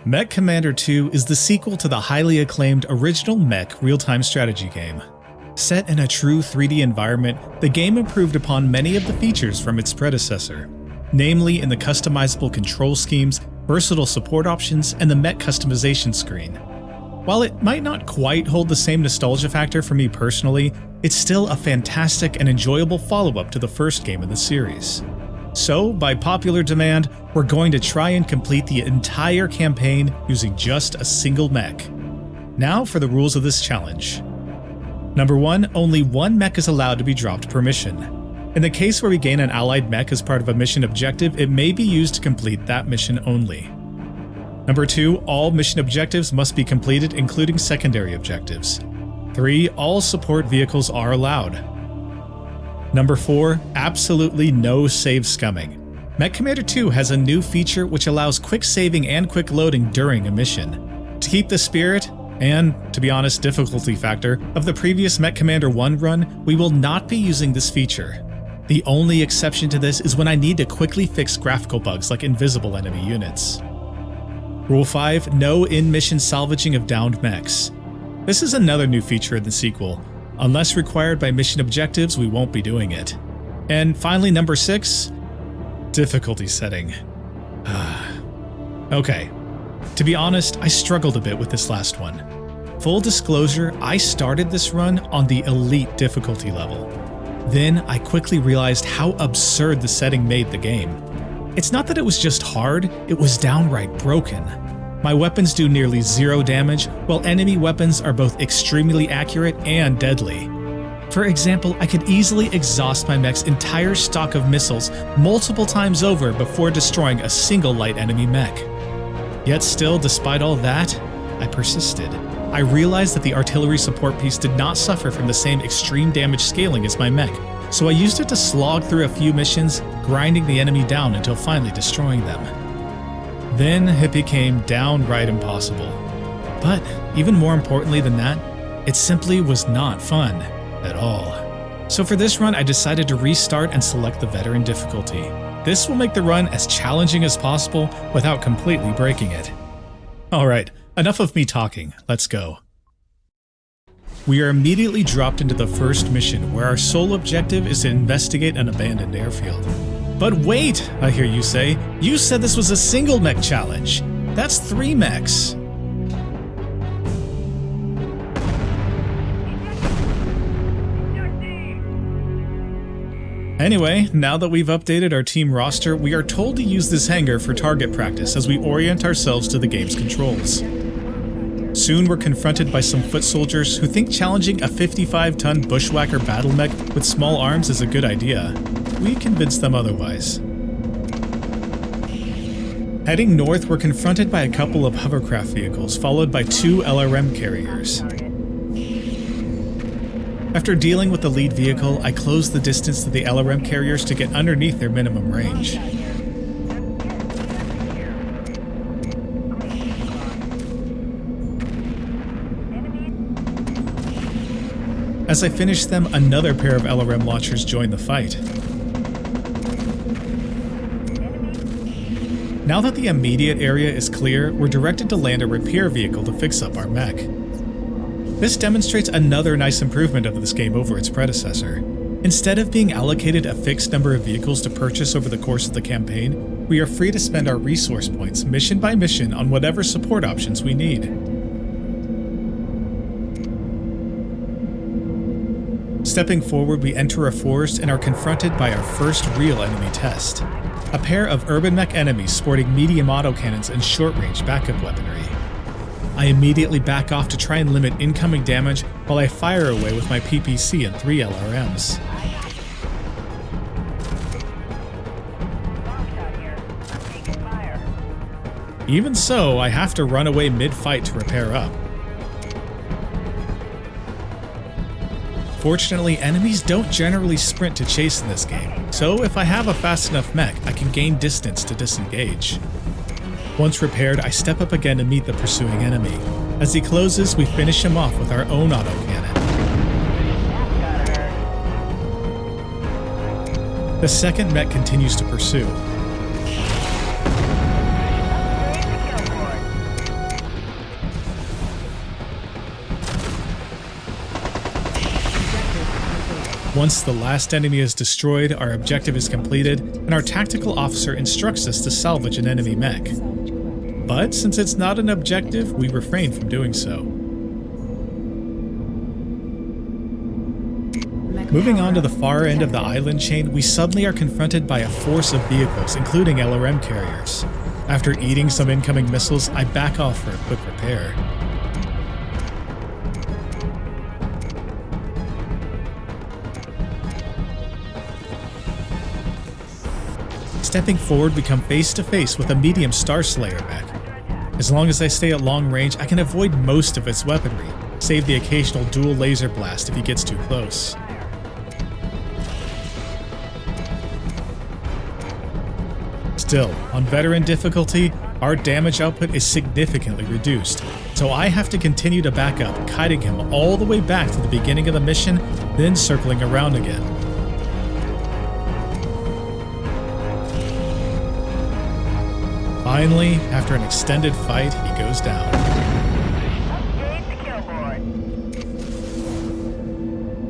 MechCommander 2 is the sequel to the highly acclaimed original Mech real-time strategy game. Set in a true 3D environment, the game improved upon many of the features from its predecessor, namely in the customizable control schemes, versatile support options, and the mech customization screen. While it might not quite hold the same nostalgia factor for me personally, it's still a fantastic and enjoyable follow-up to the first game in the series. So, by popular demand, we're going to try and complete the entire campaign using just a single mech. Now for the rules of this challenge. Number 1, only one mech is allowed to be dropped per mission. In the case where we gain an allied mech as part of a mission objective, it may be used to complete that mission only. Number 2, all mission objectives must be completed, including secondary objectives. 3, all support vehicles are allowed. Number 4, absolutely no save scumming. MechCommander 2 has a new feature which allows quick saving and quick loading during a mission. To keep the spirit, and, to be honest, difficulty factor, of the previous MechCommander 1 run, we will not be using this feature. The only exception to this is when I need to quickly fix graphical bugs like invisible enemy units. Rule 5, no in-mission salvaging of downed mechs. This is another new feature in the sequel. Unless required by mission objectives, we won't be doing it. And finally, number 6, difficulty setting. Okay, to be honest, I struggled a bit with this last one. Full disclosure, I started this run on the elite difficulty level. Then I quickly realized how absurd the setting made the game. It's not that it was just hard, it was downright broken. My weapons do nearly 0 damage, while enemy weapons are both extremely accurate and deadly. For example, I could easily exhaust my mech's entire stock of missiles multiple times over before destroying a single light enemy mech. Yet still, despite all that, I persisted. I realized that the artillery support piece did not suffer from the same extreme damage scaling as my mech, so I used it to slog through a few missions, grinding the enemy down until finally destroying them. Then it became downright impossible. But even more importantly than that, it simply was not fun at all. So for this run, I decided to restart and select the veteran difficulty. This will make the run as challenging as possible without completely breaking it. Alright, enough of me talking, let's go. We are immediately dropped into the first mission, where our sole objective is to investigate an abandoned airfield. But wait, I hear you say, you said this was a single mech challenge. That's 3 mechs. Anyway, now that we've updated our team roster, we are told to use this hangar for target practice as we orient ourselves to the game's controls. Soon we're confronted by some foot soldiers who think challenging a 55-ton bushwhacker battle mech with small arms is a good idea. We convince them otherwise. Heading north, we're confronted by a couple of hovercraft vehicles, followed by 2 LRM carriers. After dealing with the lead vehicle, I close the distance to the LRM carriers to get underneath their minimum range. As I finish them, another pair of LRM launchers join the fight. Now that the immediate area is clear, we're directed to land a repair vehicle to fix up our mech. This demonstrates another nice improvement of this game over its predecessor. Instead of being allocated a fixed number of vehicles to purchase over the course of the campaign, we are free to spend our resource points mission by mission on whatever support options we need. Stepping forward, we enter a forest and are confronted by our first real enemy test. A pair of urban mech enemies sporting medium autocannons and short-range backup weaponry. I immediately back off to try and limit incoming damage while I fire away with my PPC and 3 LRMs. Even so, I have to run away mid-fight to repair up. Fortunately, enemies don't generally sprint to chase in this game, so if I have a fast enough mech, I can gain distance to disengage. Once repaired, I step up again to meet the pursuing enemy. As he closes, we finish him off with our own autocannon. The second mech continues to pursue. Once the last enemy is destroyed, our objective is completed, and our tactical officer instructs us to salvage an enemy mech. But since it's not an objective, we refrain from doing so. Moving on to the far end of the island chain, we suddenly are confronted by a force of vehicles, including LRM carriers. After eating some incoming missiles, I back off for a quick repair. Stepping forward, we come face to face with a medium Star Slayer mech. As long as I stay at long range, I can avoid most of its weaponry, save the occasional dual laser blast if he gets too close. Still, on veteran difficulty, our damage output is significantly reduced, so I have to continue to back up, kiting him all the way back to the beginning of the mission, then circling around again. Finally, after an extended fight, he goes down.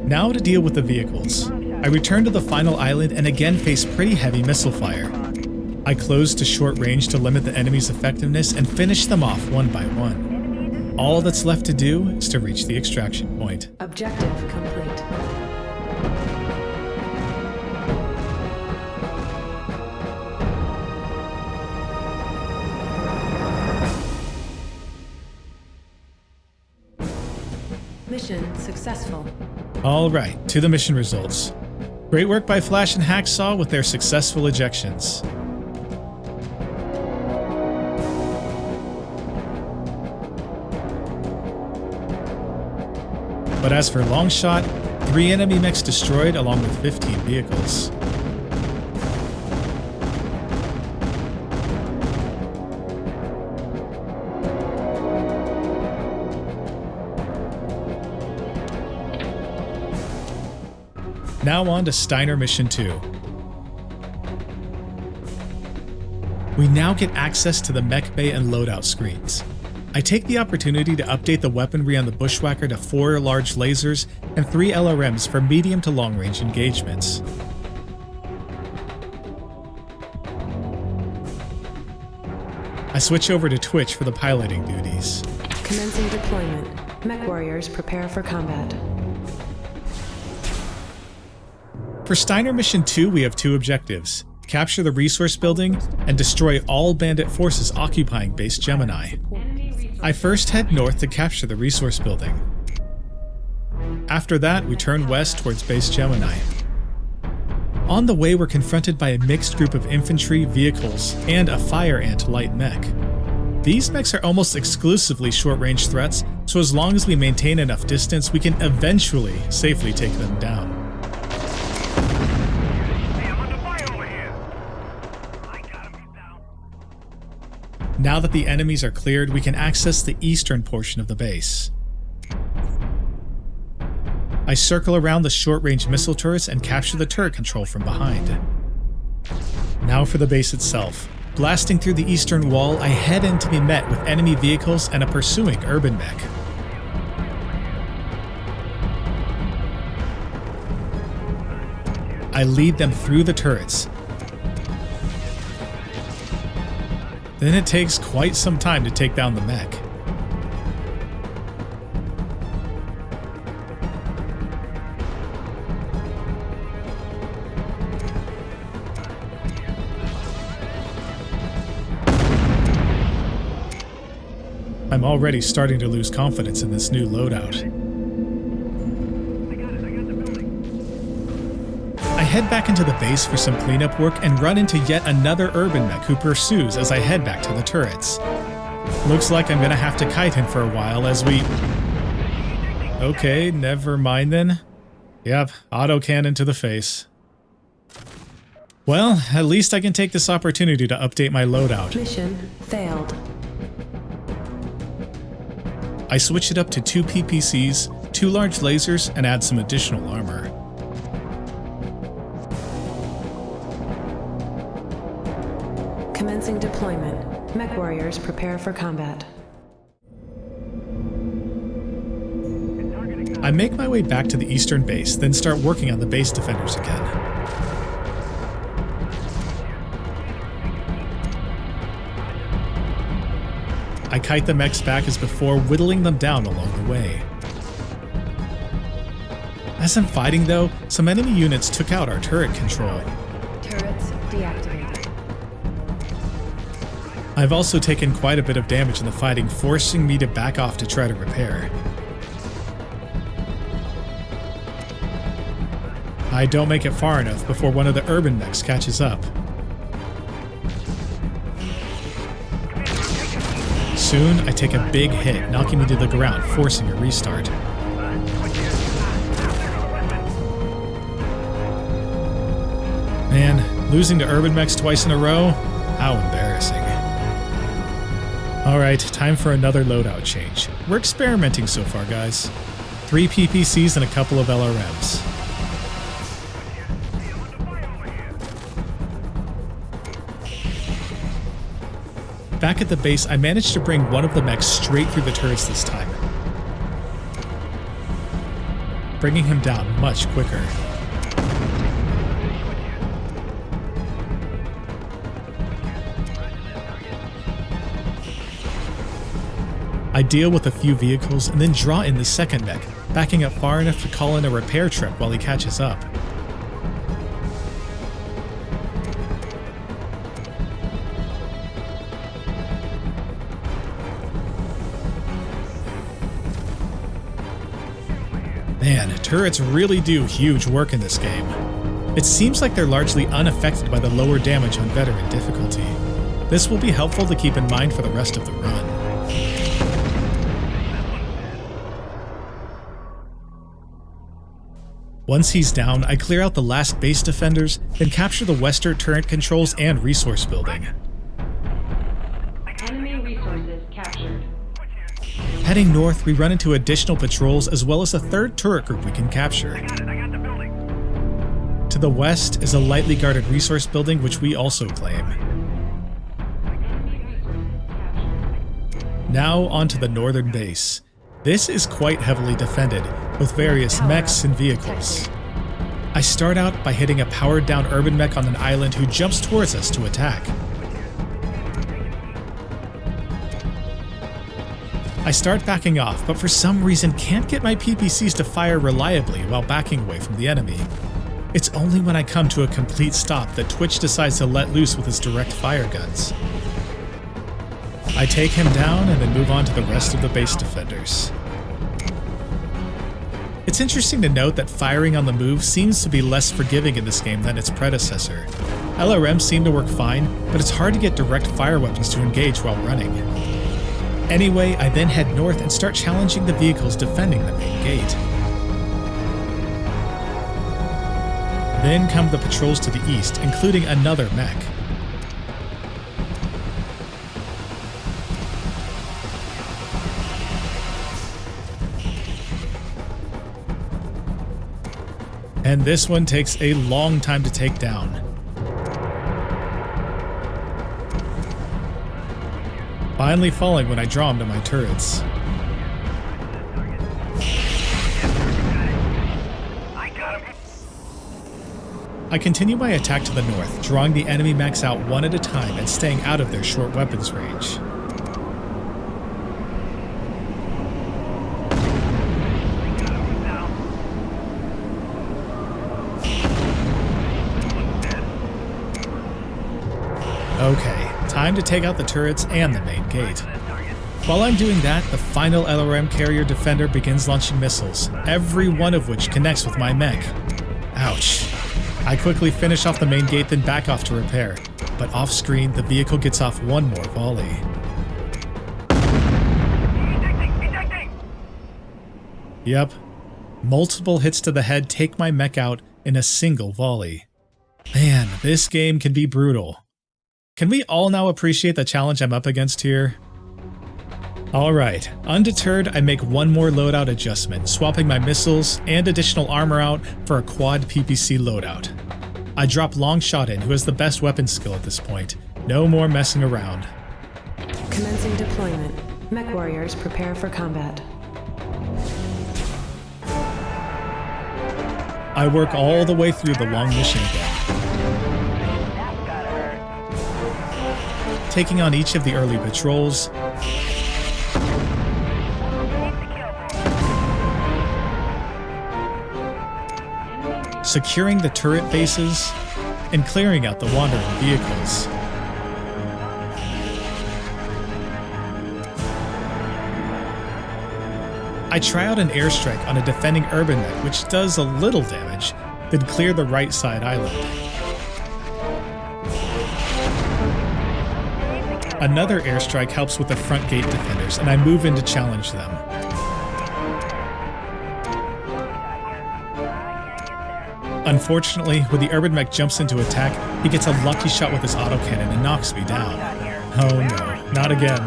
Now to deal with the vehicles. I return to the final island and again face pretty heavy missile fire. I close to short range to limit the enemy's effectiveness and finish them off one by one. All that's left to do is to reach the extraction point. Objective complete. Mission successful. Alright, to the mission results. Great work by Flash and Hacksaw with their successful ejections. But as for Longshot, 3 enemy mechs destroyed along with 15 vehicles. Now on to Steiner Mission 2. We now get access to the mech bay and loadout screens. I take the opportunity to update the weaponry on the Bushwhacker to 4 large lasers and 3 LRMs for medium to long range engagements. I switch over to Twitch for the piloting duties. Commencing deployment. Mech warriors prepare for combat. For Steiner Mission 2, we have 2 objectives: capture the resource building and destroy all bandit forces occupying Base Gemini. I first head north to capture the resource building. After that, we turn west towards Base Gemini. On the way, we're confronted by a mixed group of infantry, vehicles, and a fire ant light mech. These mechs are almost exclusively short-range threats, so as long as we maintain enough distance, we can eventually safely take them down. Now that the enemies are cleared, we can access the eastern portion of the base. I circle around the short-range missile turrets and capture the turret control from behind. Now for the base itself. Blasting through the eastern wall, I head in to be met with enemy vehicles and a pursuing urban mech. I lead them through the turrets. Then it takes quite some time to take down the mech. I'm already starting to lose confidence in this new loadout. I head back into the base for some cleanup work and run into yet another urban mech who pursues as I head back to the turrets. Looks like I'm gonna have to kite him for a while as we... Okay, never mind then. Yep, autocannon to the face. Well, at least I can take this opportunity to update my loadout. Mission failed. I switch it up to 2 PPCs, 2 large lasers, and add some additional armor. Commencing deployment. Mech warriors prepare for combat. I make my way back to the eastern base, then start working on the base defenders again. I kite the mechs back as before, whittling them down along the way. As I'm fighting though, some enemy units took out our turret control. Turrets deactivated. I've also taken quite a bit of damage in the fighting, forcing me to back off to try to repair. I don't make it far enough before one of the urban mechs catches up. Soon, I take a big hit, knocking me to the ground, forcing a restart. Man, losing to urban mechs twice in a row? How embarrassing. Alright, time for another loadout change. We're experimenting so far, guys. 3 PPCs and a couple of LRMs. Back at the base, I managed to bring one of the mechs straight through the turrets this time, bringing him down much quicker. I deal with a few vehicles and then draw in the second mech, backing up far enough to call in a repair truck while he catches up. Man, turrets really do huge work in this game. It seems like they're largely unaffected by the lower damage on veteran difficulty. This will be helpful to keep in mind for the rest of the run. Once he's down, I clear out the last base defenders, then capture the western turret controls and resource building. Enemy resources captured. Heading north, we run into additional patrols as well as a third turret group we can capture. To the west is a lightly guarded resource building which we also claim. Now onto the northern base. This is quite heavily defended, with various mechs and vehicles. I start out by hitting a powered down urban mech on an island who jumps towards us to attack. I start backing off, but for some reason can't get my PPCs to fire reliably while backing away from the enemy. It's only when I come to a complete stop that Twitch decides to let loose with his direct fire guns. I take him down and then move on to the rest of the base defenders. It's interesting to note that firing on the move seems to be less forgiving in this game than its predecessor. LRMs seem to work fine, but it's hard to get direct fire weapons to engage while running. Anyway, I then head north and start challenging the vehicles defending the main gate. Then come the patrols to the east, including another mech. And this one takes a long time to take down. Finally falling when I draw him to my turrets. I continue my attack to the north, drawing the enemy mechs out one at a time and staying out of their short weapons range. Okay, time to take out the turrets and the main gate. While I'm doing that, the final LRM carrier defender begins launching missiles, every one of which connects with my mech. Ouch. I quickly finish off the main gate, then back off to repair, but off-screen, the vehicle gets off one more volley. Yep, multiple hits to the head take my mech out in a single volley. Man, this game can be brutal. Can we all now appreciate the challenge I'm up against here? Alright, undeterred, I make one more loadout adjustment, swapping my missiles and additional armor out for a quad PPC loadout. I drop Longshot in, who has the best weapon skill at this point. No more messing around. Commencing deployment. Mech warriors prepare for combat. I work all the way through the long mission again, taking on each of the early patrols, securing the turret bases, and clearing out the wandering vehicles. I try out an airstrike on a defending urban mech, which does a little damage, then clear the right side island. Another airstrike helps with the front gate defenders, and I move in to challenge them. Unfortunately, when the urban mech jumps into attack, he gets a lucky shot with his autocannon and knocks me down. Oh no, not again.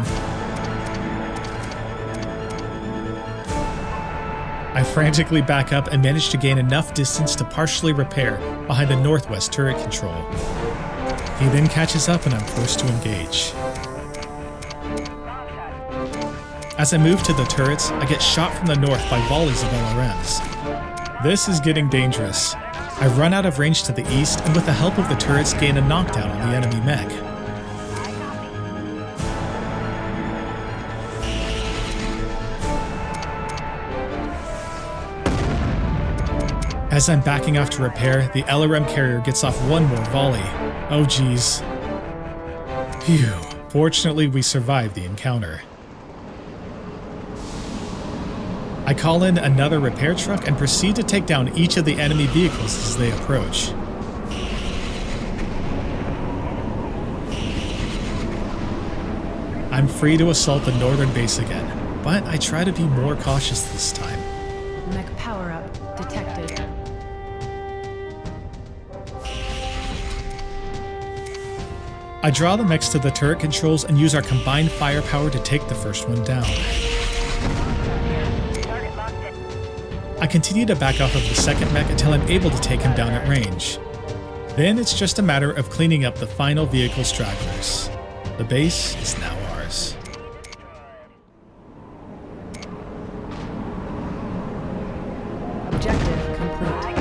I frantically back up and manage to gain enough distance to partially repair behind the northwest turret control. He then catches up and I'm forced to engage. As I move to the turrets, I get shot from the north by volleys of LRMs. This is getting dangerous. I run out of range to the east and with the help of the turrets gain a knockdown on the enemy mech. As I'm backing off to repair, the LRM carrier gets off one more volley. Oh geez. Phew. Fortunately, we survived the encounter. I call in another repair truck and proceed to take down each of the enemy vehicles as they approach. I'm free to assault the northern base again, but I try to be more cautious this time. Mech power-up detected. I draw the mechs to the turret controls and use our combined firepower to take the first one down. I continue to back off of the second mech until I'm able to take him down at range. Then it's just a matter of cleaning up the final vehicle stragglers. The base is now ours. Objective complete.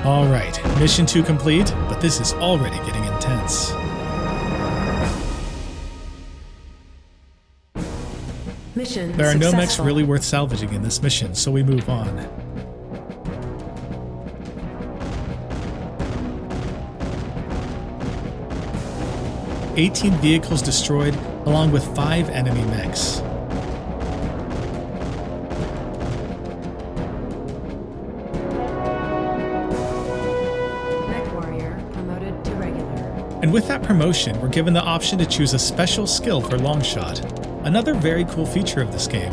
Alright, mission 2 complete, but this is already getting intense. Mission There are no mechs successful. really worth salvaging in this mission, so we move on. "18 vehicles destroyed, along with 5 enemy mechs. Mech warrior promoted to regular. And with that promotion, we're given the option to choose a special skill for Longshot, another very cool feature of this game.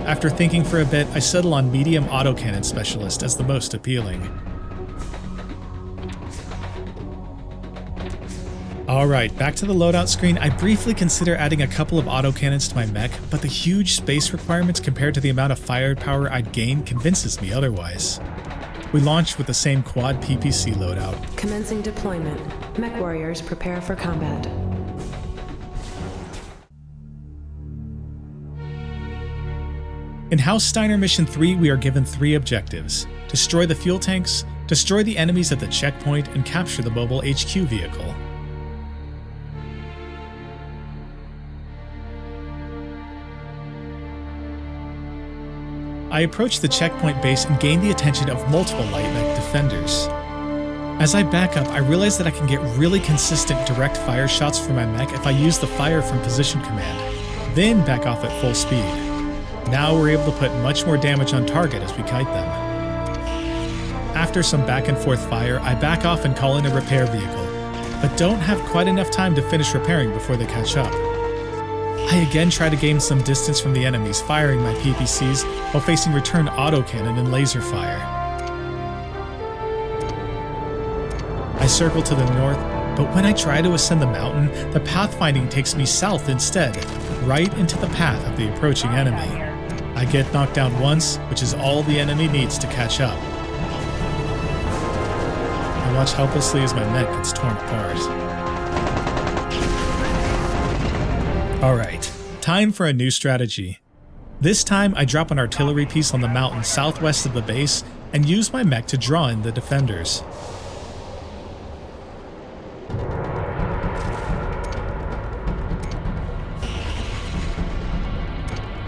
After thinking for a bit, I settle on Medium Autocannon Specialist as the most appealing. Alright, back to the loadout screen. I briefly consider adding a couple of autocannons to my mech, but the huge space requirements compared to the amount of firepower I'd gain convinces me otherwise. We launch with the same quad PPC loadout. Commencing deployment. Mech warriors prepare for combat. In House Steiner Mission 3, we are given 3 objectives: destroy the fuel tanks, destroy the enemies at the checkpoint, and capture the mobile HQ vehicle. I approach the checkpoint base and gain the attention of multiple light mech defenders. As I back up, I realize that I can get really consistent direct fire shots from my mech if I use the fire from position command, then back off at full speed. Now we're able to put much more damage on target as we kite them. After some back and forth fire, I back off and call in a repair vehicle, but don't have quite enough time to finish repairing before they catch up. I again try to gain some distance from the enemies, firing my PPCs while facing return autocannon and laser fire. I circle to the north, but when I try to ascend the mountain, the pathfinding takes me south instead, right into the path of the approaching enemy. I get knocked down once, which is all the enemy needs to catch up. I watch helplessly as my mech gets torn apart. Alright, time for a new strategy. This time, I drop an artillery piece on the mountain southwest of the base and use my mech to draw in the defenders.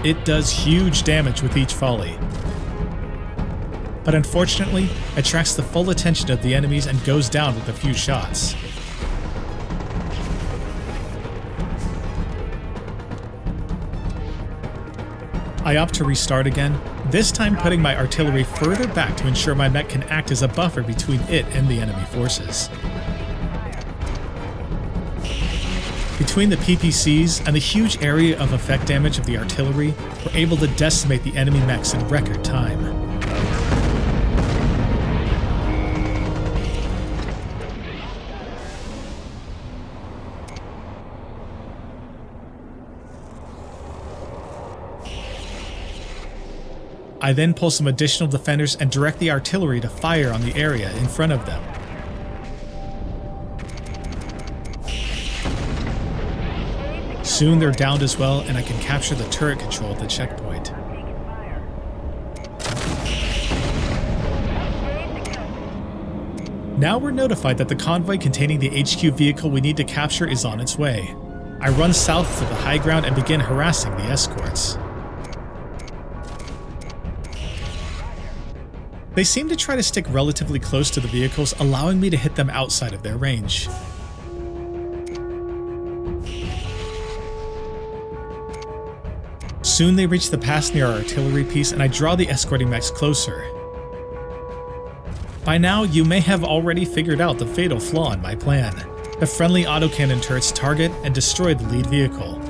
It does huge damage with each volley, but unfortunately, attracts the full attention of the enemies and goes down with a few shots. I opt to restart again, this time putting my artillery further back to ensure my mech can act as a buffer between it and the enemy forces. Between the PPCs and the huge area of effect damage of the artillery, we're able to decimate the enemy mechs in record time. I then pull some additional defenders and direct the artillery to fire on the area in front of them. Soon they're downed as well, and I can capture the turret control at the checkpoint. Now we're notified that the convoy containing the HQ vehicle we need to capture is on its way. I run south to the high ground and begin harassing the escorts. They seem to try to stick relatively close to the vehicles, allowing me to hit them outside of their range. Soon they reach the pass near our artillery piece, and I draw the escorting mechs closer. By now, you may have already figured out the fatal flaw in my plan. The friendly autocannon turrets target and destroy the lead vehicle.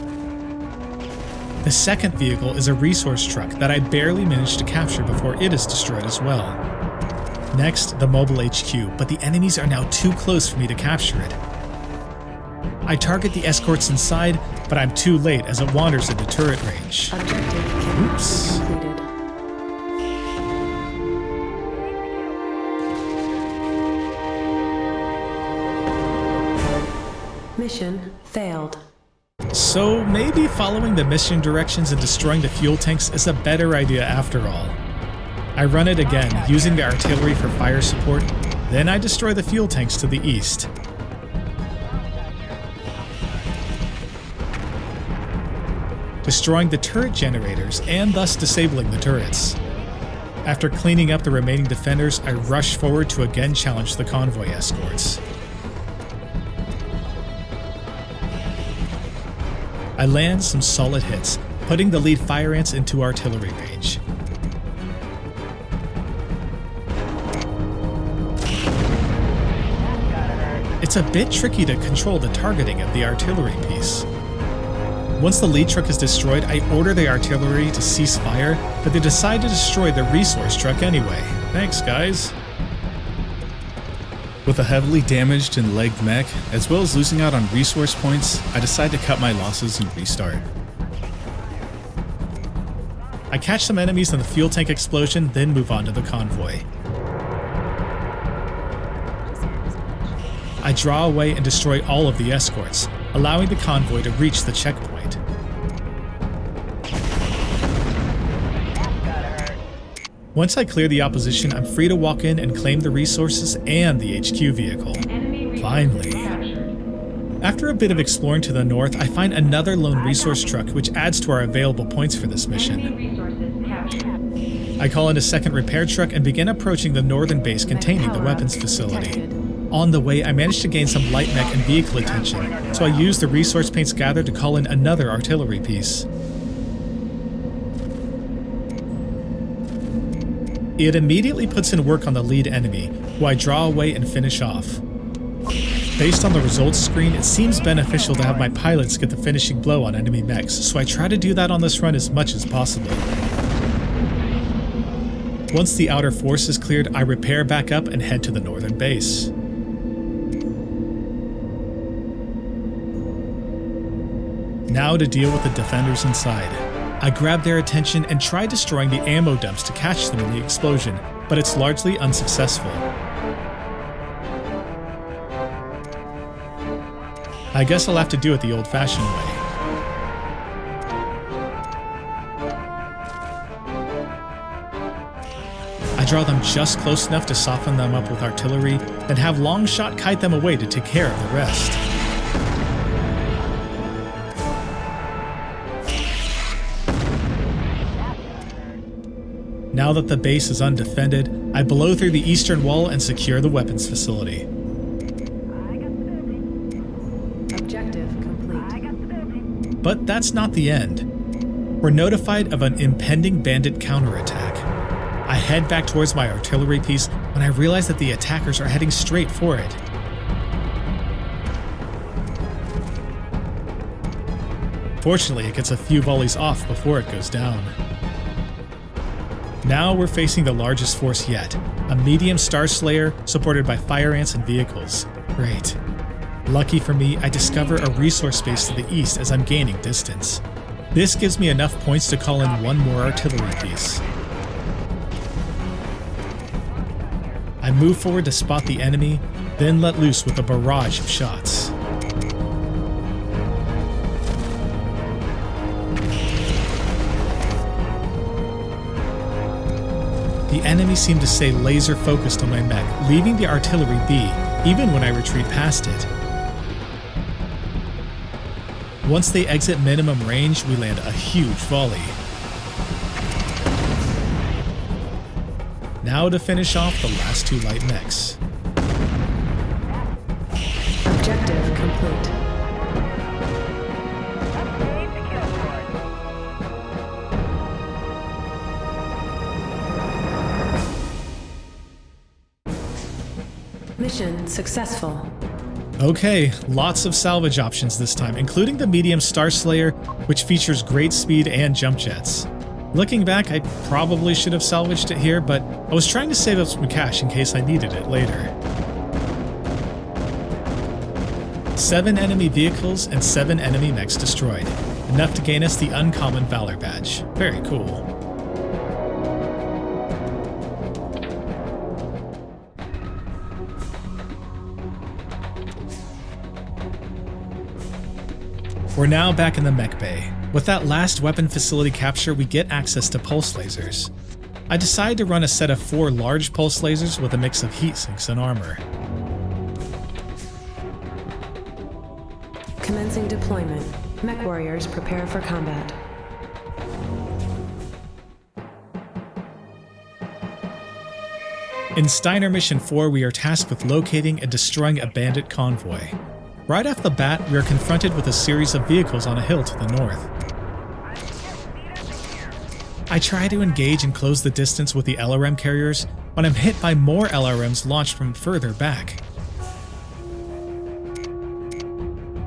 The second vehicle is a resource truck that I barely managed to capture before it is destroyed as well. Next, the mobile HQ, but the enemies are now too close for me to capture it. I target the escorts inside, but I'm too late as it wanders into turret range. Oops. Mission failed. So maybe following the mission directions and destroying the fuel tanks is a better idea after all. I run it again, using the artillery for fire support, then I destroy the fuel tanks to the east. Destroying the turret generators and thus disabling the turrets. After cleaning up the remaining defenders, I rush forward to again challenge the convoy escorts. I land some solid hits, putting the lead fire ants into artillery range. It's a bit tricky to control the targeting of the artillery piece. Once the lead truck is destroyed, I order the artillery to cease fire, but they decide to destroy the resource truck anyway. Thanks, guys. With a heavily damaged and legged mech, as well as losing out on resource points, I decide to cut my losses and restart. I catch some enemies in the fuel tank explosion, then move on to the convoy. I draw away and destroy all of the escorts, allowing the convoy to reach the checkpoint. Once I clear the opposition, I'm free to walk in and claim the resources and the HQ vehicle. Finally. After a bit of exploring to the north, I find another lone resource truck which adds to our available points for this mission. I call in a second repair truck and begin approaching the northern base containing the weapons facility. On the way, I managed to gain some light mech and vehicle attention, so I used the resource paints gathered to call in another artillery piece. It immediately puts in work on the lead enemy, who I draw away and finish off. Based on the results screen, it seems beneficial to have my pilots get the finishing blow on enemy mechs, so I try to do that on this run as much as possible. Once the outer force is cleared, I repair back up and head to the northern base. Now to deal with the defenders inside. I grab their attention and try destroying the ammo dumps to catch them in the explosion, but it's largely unsuccessful. I guess I'll have to do it the old-fashioned way. I draw them just close enough to soften them up with artillery, then have Longshot kite them away to take care of the rest. Now that the base is undefended, I blow through the eastern wall and secure the weapons facility. Objective complete. But that's not the end. We're notified of an impending bandit counterattack. I head back towards my artillery piece when I realize that the attackers are heading straight for it. Fortunately, it gets a few volleys off before it goes down. Now we're facing the largest force yet, a medium Star Slayer supported by fire ants and vehicles. Great. Lucky for me, I discover a resource base to the east as I'm gaining distance. This gives me enough points to call in one more artillery piece. I move forward to spot the enemy, then let loose with a barrage of shots. The enemy seemed to stay laser focused on my mech, leaving the artillery be, even when I retreat past it. Once they exit minimum range, we land a huge volley. Now to finish off the last two light mechs. Objective complete. Mission successful. Okay, lots of salvage options this time, including the medium Star Slayer, which features great speed and jump jets. Looking back, I probably should have salvaged it here, but I was trying to save up some cash in case I needed it later. 7 enemy vehicles and 7 enemy mechs destroyed, enough to gain us the Uncommon Valor badge. Very cool. We're now back in the mech bay. With that last weapon facility capture, we get access to pulse lasers. I decide to run a set of 4 large pulse lasers with a mix of heat sinks and armor. Commencing deployment. Mech warriors prepare for combat. In Steiner Mission 4, we are tasked with locating and destroying a bandit convoy. Right off the bat, we are confronted with a series of vehicles on a hill to the north. I try to engage and close the distance with the LRM carriers when I'm hit by more LRMs launched from further back.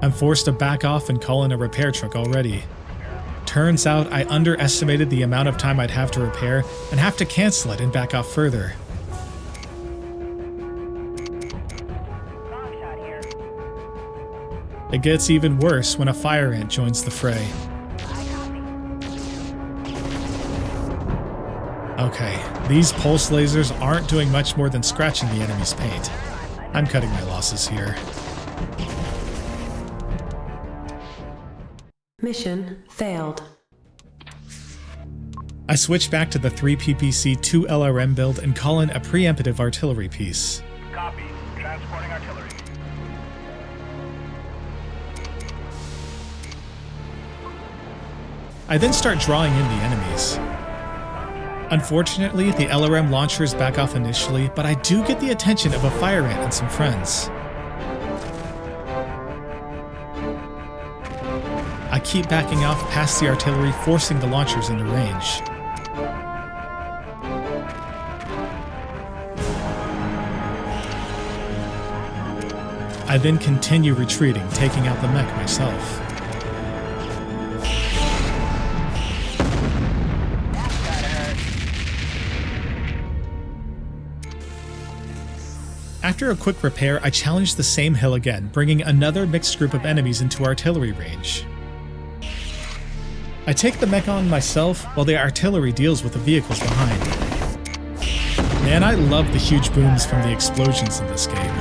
I'm forced to back off and call in a repair truck already. Turns out I underestimated the amount of time I'd have to repair and have to cancel it and back off further. It gets even worse when a fire ant joins the fray. Okay, these pulse lasers aren't doing much more than scratching the enemy's paint. I'm cutting my losses here. Mission failed. I switch back to the 3 PPC 2 LRM build and call in a preemptive artillery piece. Copy. Transporting artillery. I then start drawing in the enemies. Unfortunately, the LRM launchers back off initially, but I do get the attention of a fire ant and some friends. I keep backing off past the artillery, forcing the launchers into range. I then continue retreating, taking out the mech myself. After a quick repair, I challenge the same hill again, bringing another mixed group of enemies into artillery range. I take the mech on myself while the artillery deals with the vehicles behind. Man, I love the huge booms from the explosions in this game.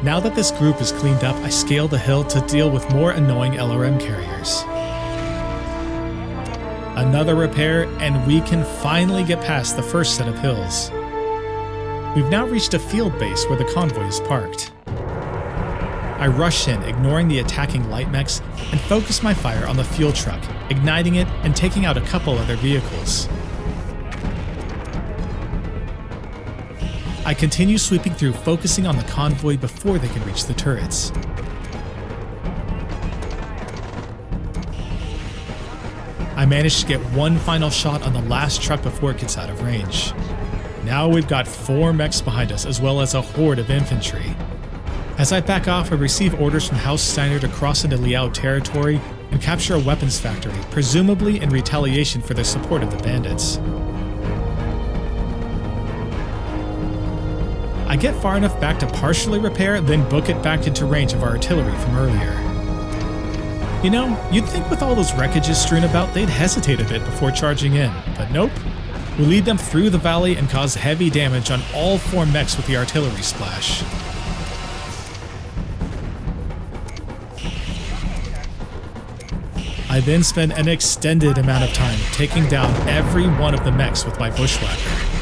Now that this group is cleaned up, I scale the hill to deal with more annoying LRM carriers. Another repair, and we can finally get past the first set of hills. We've now reached a field base where the convoy is parked. I rush in, ignoring the attacking light mechs, and focus my fire on the fuel truck, igniting it and taking out a couple other vehicles. I continue sweeping through, focusing on the convoy before they can reach the turrets. I managed to get one final shot on the last truck before it gets out of range. Now we've got 4 mechs behind us, as well as a horde of infantry. As I back off, I receive orders from House Steiner to cross into Liao territory and capture a weapons factory, presumably in retaliation for their support of the bandits. I get far enough back to partially repair, then book it back into range of our artillery from earlier. You know, you'd think with all those wreckages strewn about, they'd hesitate a bit before charging in, but nope. We lead them through the valley and cause heavy damage on all 4 mechs with the artillery splash. I then spend an extended amount of time taking down every one of the mechs with my bushwhacker.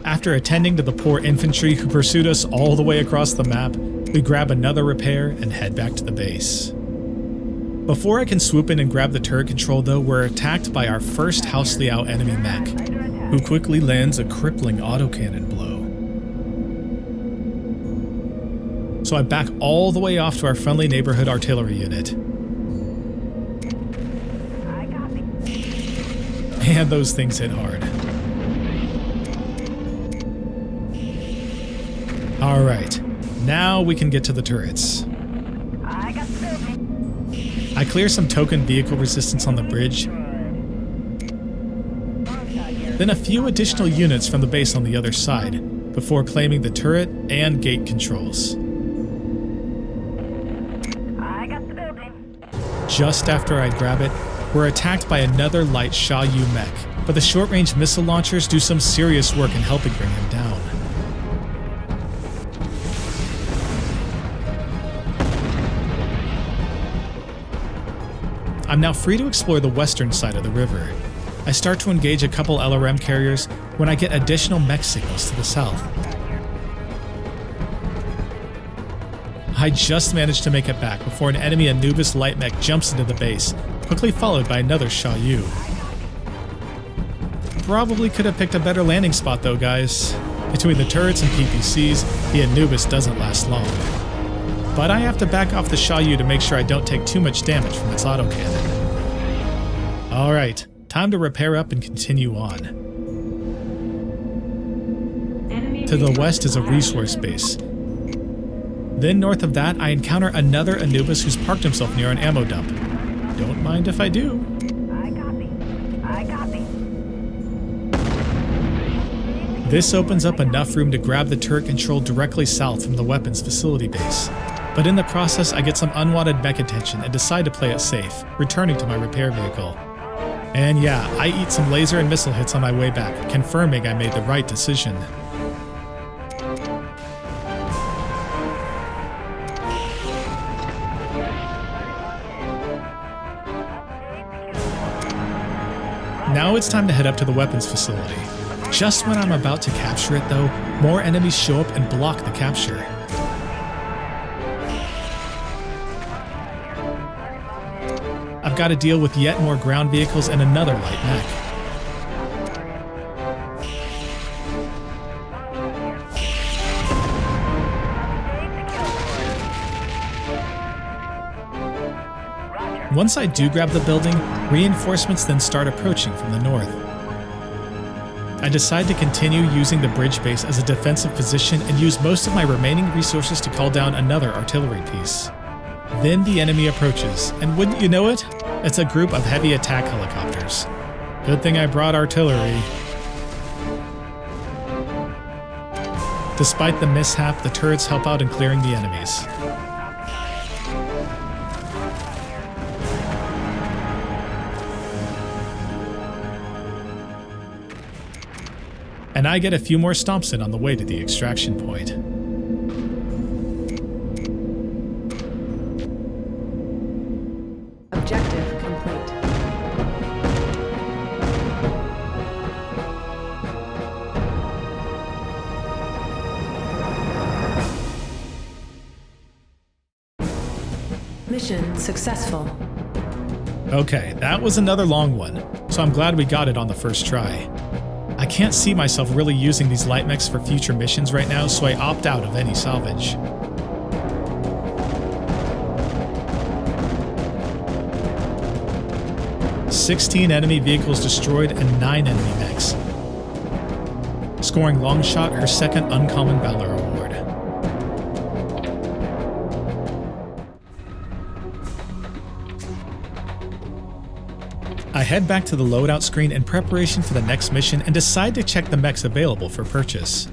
After attending to the poor infantry who pursued us all the way across the map, we grab another repair and head back to the base. Before I can swoop in and grab the turret control though, we're attacked by our first House Liao enemy mech, who quickly lands a crippling autocannon blow. So I back all the way off to our friendly neighborhood artillery unit. And those things hit hard. Alright, now we can get to the turrets. I clear some token vehicle resistance on the bridge, then a few additional units from the base on the other side, before claiming the turret and gate controls. Just after I grab it, we're attacked by another light Xiaoyu mech, but the short-range missile launchers do some serious work in helping bring him down. I'm now free to explore the western side of the river. I start to engage a couple LRM carriers when I get additional mech signals to the south. I just managed to make it back before an enemy Anubis light mech jumps into the base, quickly followed by another Xiaoyu. Probably could have picked a better landing spot though, guys. Between the turrets and PPCs, the Anubis doesn't last long. But I have to back off the Xiaoyu to make sure I don't take too much damage from its autocannon. Alright, time to repair up and continue on. To the west is a resource base. Then north of that, I encounter another Anubis who's parked himself near an ammo dump. Don't mind if I do. This opens up enough room to grab the turret control directly south from the weapons facility base. But in the process, I get some unwanted mech attention and decide to play it safe, returning to my repair vehicle. And yeah, I eat some laser and missile hits on my way back, confirming I made the right decision. Now it's time to head up to the weapons facility. Just when I'm about to capture it though, more enemies show up and block the capture. I've got to deal with yet more ground vehicles and another light mech. Once I do grab the building, reinforcements then start approaching from the north. I decide to continue using the bridge base as a defensive position and use most of my remaining resources to call down another artillery piece. Then the enemy approaches, and wouldn't you know it? It's a group of heavy attack helicopters. Good thing I brought artillery. Despite the mishap, the turrets help out in clearing the enemies. and I get a few more stomps in on the way to the extraction point. Objective complete. Mission successful. Okay, that was another long one, so I'm glad we got it on the first try. I can't see myself really using these light mechs for future missions right now, so I opt out of any salvage. "16 enemy vehicles destroyed and 9 enemy mechs," scoring Longshot her second Uncommon Valor Award. I head back to the loadout screen in preparation for the next mission and decide to check the mechs available for purchase.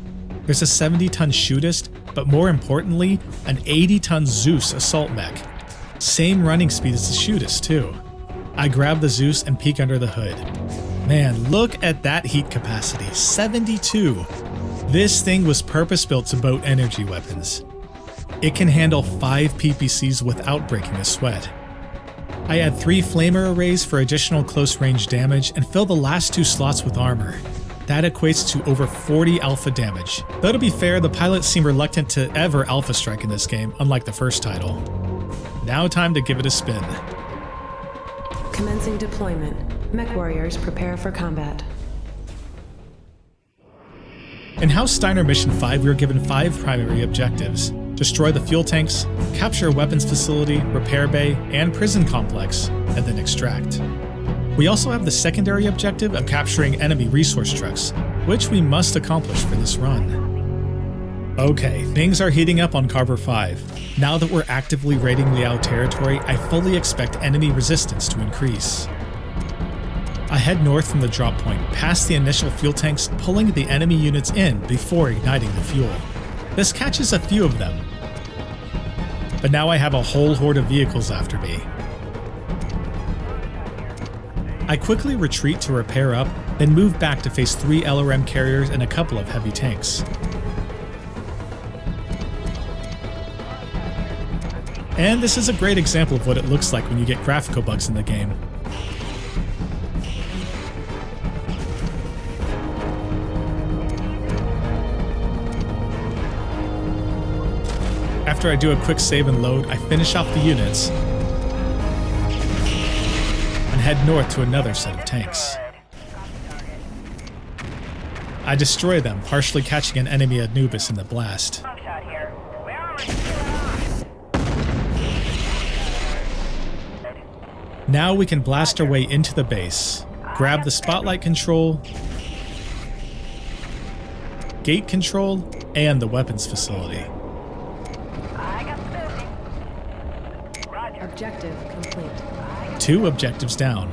There's a 70-ton Shootist, but more importantly, an 80-ton Zeus assault mech. Same running speed as the Shootist too. I grab the Zeus and peek under the hood. Man, look at that heat capacity, 72. This thing was purpose-built to boat energy weapons. It can handle 5 PPCs without breaking a sweat. I add 3 flamer arrays for additional close-range damage and fill the last 2 slots with armor. That equates to over 40 alpha damage. Though to be fair, the pilots seem reluctant to ever alpha strike in this game, unlike the first title. Now time to give it a spin. Commencing deployment. Mech warriors prepare for combat. In House Steiner Mission 5, we were given 5 primary objectives: destroy the fuel tanks, capture a weapons facility, repair bay, and prison complex, and then extract. We also have the secondary objective of capturing enemy resource trucks, which we must accomplish for this run. Okay, things are heating up on Carver 5. Now that we're actively raiding Liao territory, I fully expect enemy resistance to increase. I head north from the drop point, past the initial fuel tanks, pulling the enemy units in before igniting the fuel. This catches a few of them, but now I have a whole horde of vehicles after me. I quickly retreat to repair up, then move back to face 3 LRM carriers and a couple of heavy tanks. And this is a great example of what it looks like when you get graphical bugs in the game. After I do a quick save and load, I finish off the units and head north to another set of tanks. I destroy them, partially catching an enemy Anubis in the blast. Now we can blast our way into the base, grab the spotlight control, gate control, and the weapons facility. Objective complete. 2 objectives down.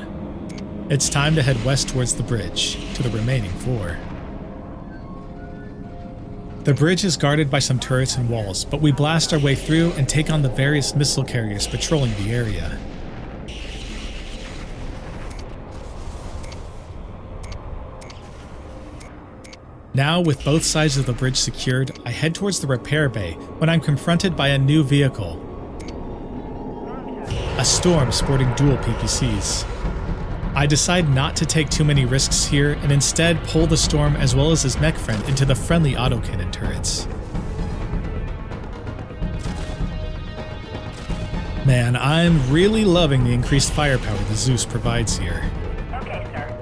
It's time to head west towards the bridge, to the remaining 4. The bridge is guarded by some turrets and walls, but we blast our way through and take on the various missile carriers patrolling the area. Now, with both sides of the bridge secured, I head towards the repair bay when I'm confronted by a new vehicle. A Storm sporting dual PPCs. I decide not to take too many risks here and instead pull the Storm as well as his mech friend into the friendly autocannon turrets. Man, I'm really loving the increased firepower the Zeus provides here. Okay, sir.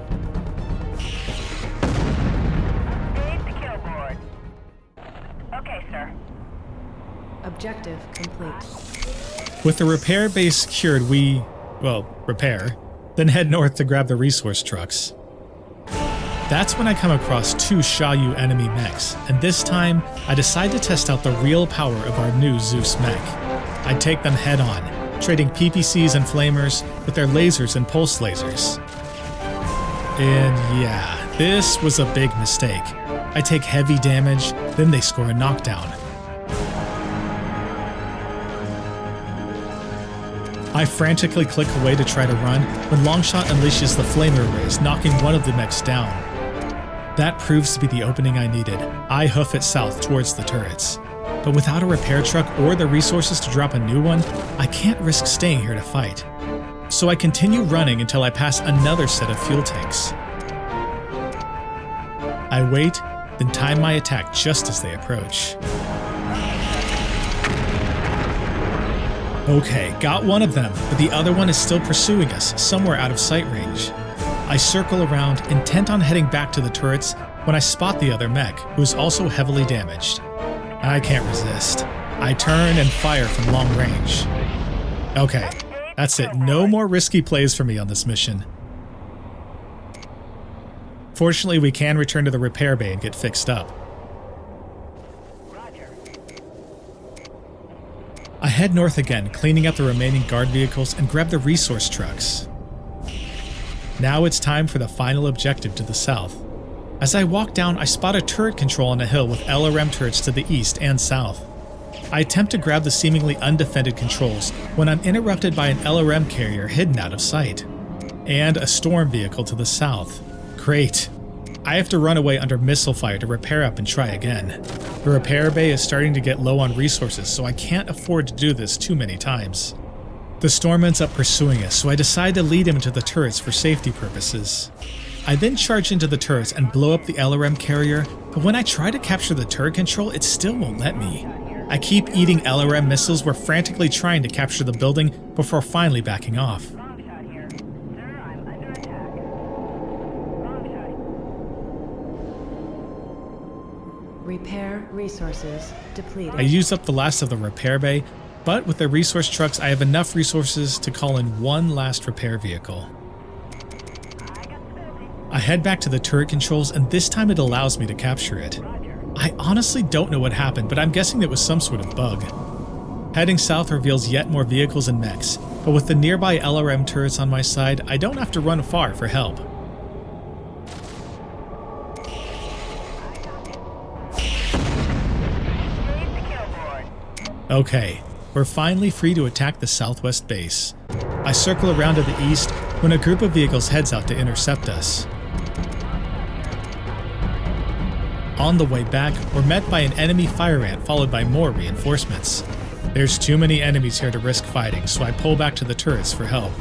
Read the kill board. Okay, sir. Objective complete. With the repair base secured, we, repair, then head north to grab the resource trucks. That's when I come across 2 Xiaoyu enemy mechs, and this time, I decide to test out the real power of our new Zeus mech. I take them head on, trading PPCs and flamers with their lasers and pulse lasers. And yeah, this was a big mistake. I take heavy damage, then they score a knockdown. I frantically click away to try to run when Longshot unleashes the flamer rays, knocking one of the mechs down. That proves to be the opening I needed. I hoof it south towards the turrets. But without a repair truck or the resources to drop a new one, I can't risk staying here to fight. So I continue running until I pass another set of fuel tanks. I wait, then time my attack just as they approach. Okay, got one of them, but the other one is still pursuing us, somewhere out of sight range. I circle around, intent on heading back to the turrets, when I spot the other mech, who is also heavily damaged. I can't resist. I turn and fire from long range. Okay, that's it. No more risky plays for me on this mission. Fortunately, we can return to the repair bay and get fixed up. I head north again, cleaning up the remaining guard vehicles and grab the resource trucks. Now it's time for the final objective to the south. As I walk down, I spot a turret control on a hill with LRM turrets to the east and south. I attempt to grab the seemingly undefended controls when I'm interrupted by an LRM carrier hidden out of sight. And a storm vehicle to the south. Great. I have to run away under missile fire to repair up and try again. The repair bay is starting to get low on resources, so I can't afford to do this too many times. The storm ends up pursuing us, so I decide to lead him into the turrets for safety purposes. I then charge into the turrets and blow up the LRM carrier, but when I try to capture the turret control, it still won't let me. I keep eating LRM missiles while frantically trying to capture the building before finally backing off. Repair resources depleted. I use up the last of the repair bay, but with the resource trucks I have enough resources to call in one last repair vehicle. I head back to the turret controls, and this time it allows me to capture it. I honestly don't know what happened, but I'm guessing it was some sort of bug. Heading south reveals yet more vehicles and mechs, but with the nearby LRM turrets on my side, I don't have to run far for help. Okay, we're finally free to attack the southwest base. I circle around to the east when a group of vehicles heads out to intercept us. On the way back, we're met by an enemy fire ant followed by more reinforcements. There's too many enemies here to risk fighting, so I pull back to the turrets for help.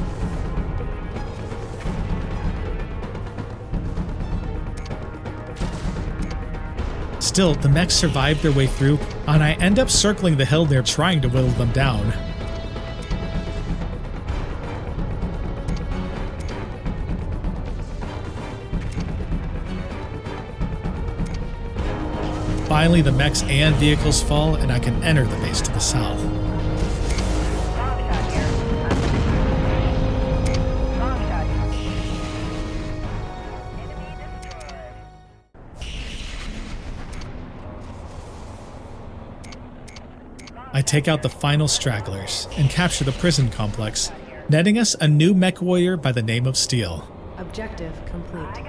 Still, the mechs survive their way through, and I end up circling the hill there trying to whittle them down. Finally, the mechs and vehicles fall, and I can enter the base to the south. I take out the final stragglers and capture the prison complex, netting us a new mech warrior by the name of Steel. Objective complete.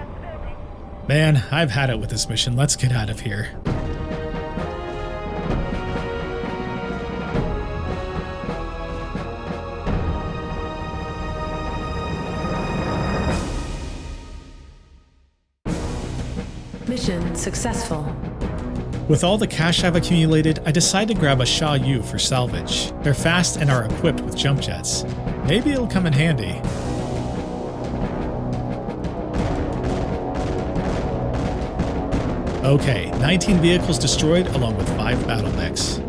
Man, I've had it with this mission. Let's get out of here. Mission successful. With all the cash I've accumulated, I decide to grab a Shaw U for salvage. They're fast and are equipped with jump jets. Maybe it'll come in handy. Okay, 19 vehicles destroyed along with 5 battle mechs.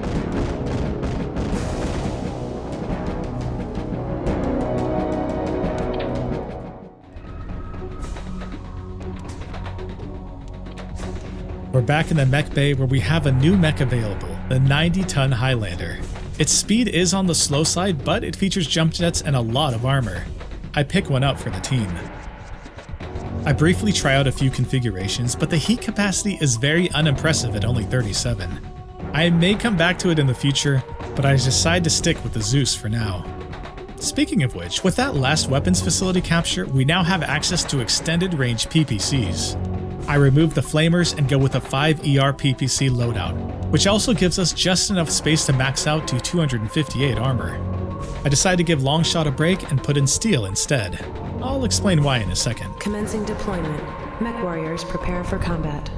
We're back in the mech bay where we have a new mech available, the 90-ton Highlander. Its speed is on the slow side, but it features jump jets and a lot of armor. I pick one up for the team. I briefly try out a few configurations, but the heat capacity is very unimpressive at only 37. I may come back to it in the future, but I decide to stick with the Zeus for now. Speaking of which, with that last weapons facility capture, we now have access to extended range PPCs. I remove the flamers and go with a 5 ER PPC loadout, which also gives us just enough space to max out to 258 armor. I decide to give Longshot a break and put in Steel instead. I'll explain why in a second. Commencing deployment. Mech warriors prepare for combat.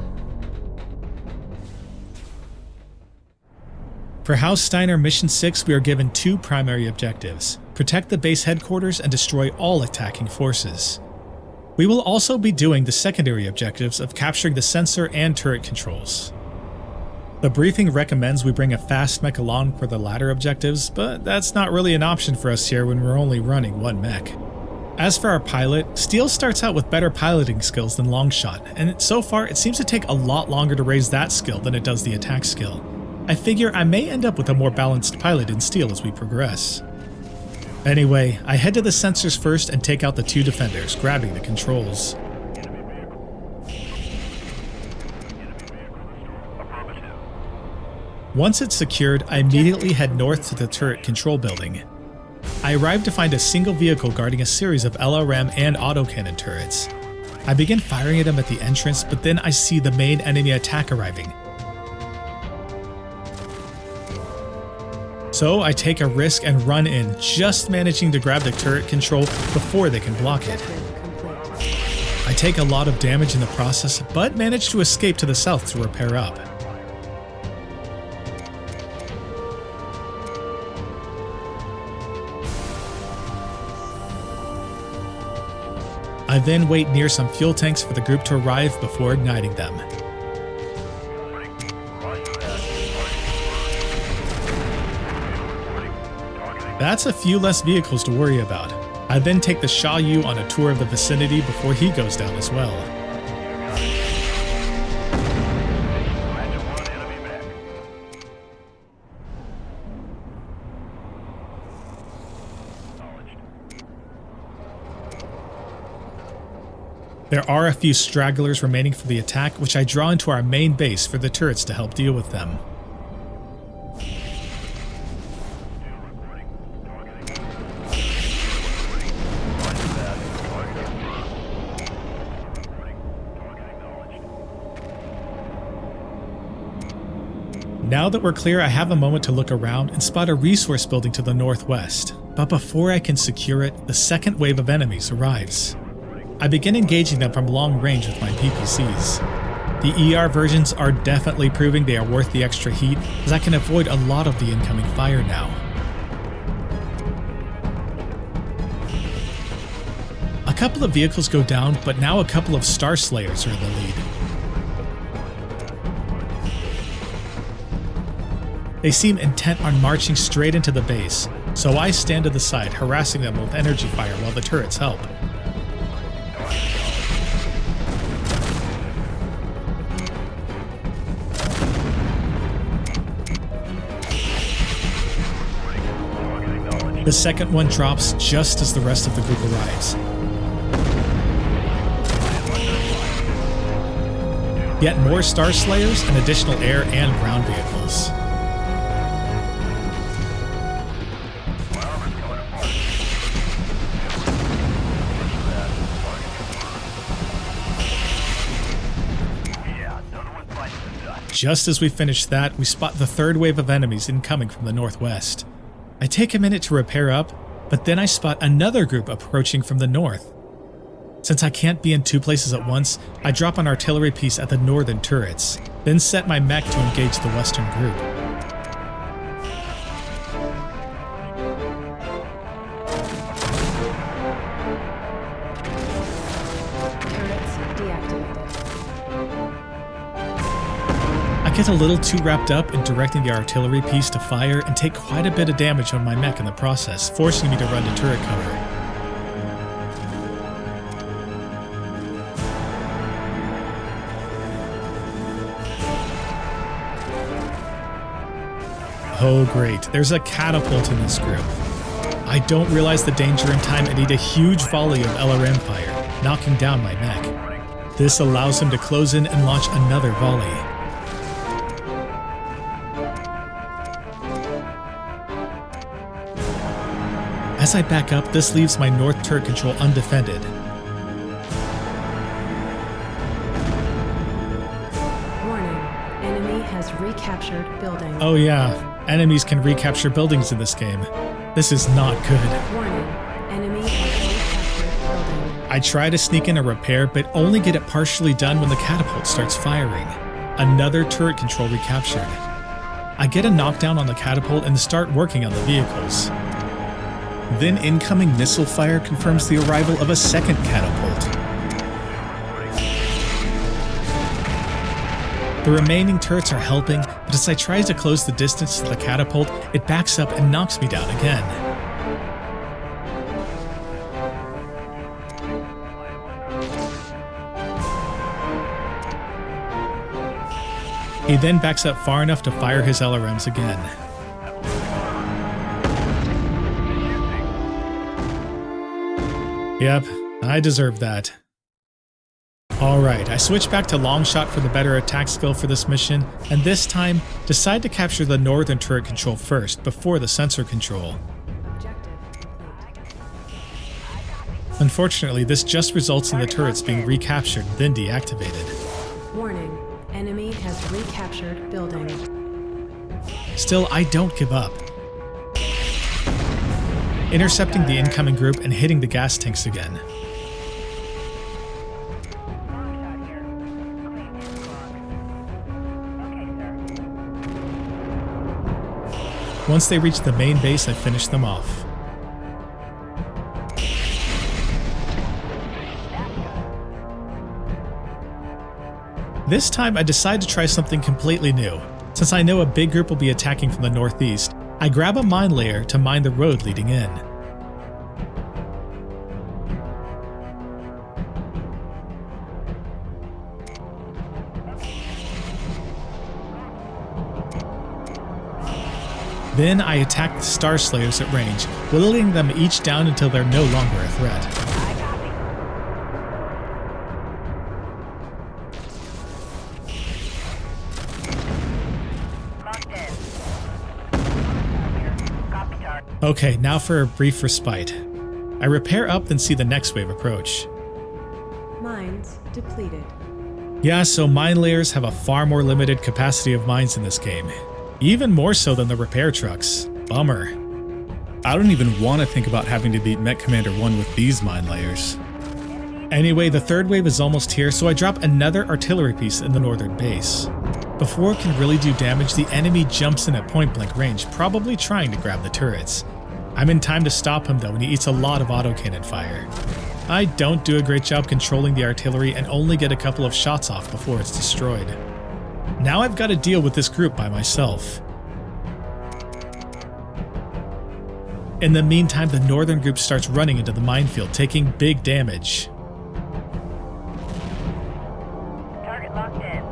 For House Steiner Mission 6, we are given two primary objectives: protect the base headquarters and destroy all attacking forces. We will also be doing the secondary objectives of capturing the sensor and turret controls. The briefing recommends we bring a fast mech along for the latter objectives, but that's not really an option for us here when we're only running one mech. As for our pilot, Steel starts out with better piloting skills than Longshot, and so far it seems to take a lot longer to raise that skill than it does the attack skill. I figure I may end up with a more balanced pilot in Steel as we progress. Anyway, I head to the sensors first and take out the two defenders, grabbing the controls. Once it's secured, I immediately head north to the turret control building. I arrive to find a single vehicle guarding a series of LRM and autocannon turrets. I begin firing at them at the entrance, but then I see the main enemy attack arriving. So I take a risk and run in, just managing to grab the turret control before they can block it. I take a lot of damage in the process, but manage to escape to the south to repair up. I then wait near some fuel tanks for the group to arrive before igniting them. That's a few less vehicles to worry about. I then take the Sha Yu on a tour of the vicinity before he goes down as well. There are a few stragglers remaining for the attack, which I draw into our main base for the turrets to help deal with them. Now that we're clear, I have a moment to look around and spot a resource building to the northwest. But before I can secure it, the second wave of enemies arrives. I begin engaging them from long range with my PPCs. The ER versions are definitely proving they are worth the extra heat, as I can avoid a lot of the incoming fire now. A couple of vehicles go down, but now a couple of Star Slayers are in the lead. They seem intent on marching straight into the base, so I stand to the side, harassing them with energy fire while the turrets help. The second one drops just as the rest of the group arrives. Yet more Star Slayers and additional air and ground vehicles. Just as we finish that, we spot the third wave of enemies incoming from the northwest. I take a minute to repair up, but then I spot another group approaching from the north. Since I can't be in two places at once, I drop an artillery piece at the northern turrets, then set my mech to engage the western group. Turrets deactivated. I get a little too wrapped up in directing the artillery piece to fire and take quite a bit of damage on my mech in the process, forcing me to run to turret cover. Oh great, there's a catapult in this group. I don't realize the danger in time and eat a huge volley of LRM fire, knocking down my mech. This allows him to close in and launch another volley. As I back up, this leaves my north turret control undefended. Warning, enemy has recaptured building. Oh yeah, enemies can recapture buildings in this game. This is not good. Warning, enemy has recaptured building. I try to sneak in a repair, but only get it partially done when the catapult starts firing. Another turret control recaptured. I get a knockdown on the catapult and start working on the vehicles. Then incoming missile fire confirms the arrival of a second catapult. The remaining turrets are helping, but as I try to close the distance to the catapult, it backs up and knocks me down again. He then backs up far enough to fire his LRMs again. Yep, I deserve that. Alright, I switch back to long shot for the better attack skill for this mission, and this time, decide to capture the northern turret control first, before the sensor control. Unfortunately, this just results in the turrets being recaptured, then deactivated. Warning, enemy has recaptured building. Still, I don't give up. Intercepting the incoming group and hitting the gas tanks again. Once they reach the main base, I finish them off. This time I decide to try something completely new. Since I know a big group will be attacking from the northeast, I grab a mine layer to mine the road leading in. Then I attack the Star Slayers at range, whittling them each down until they're no longer a threat. Okay, now for a brief respite. I repair up, then see the next wave approach. Mines depleted. Yeah, so mine layers have a far more limited capacity of mines in this game. Even more so than the repair trucks. Bummer. I don't even want to think about having to beat MechCommander 1 with these mine layers. Anyway, the third wave is almost here, so I drop another artillery piece in the northern base. Before it can really do damage, the enemy jumps in at point-blank range, probably trying to grab the turrets. I'm in time to stop him though, and he eats a lot of autocannon fire. I don't do a great job controlling the artillery and only get a couple of shots off before it's destroyed. Now I've got to deal with this group by myself. In the meantime, the northern group starts running into the minefield, taking big damage. Target locked in.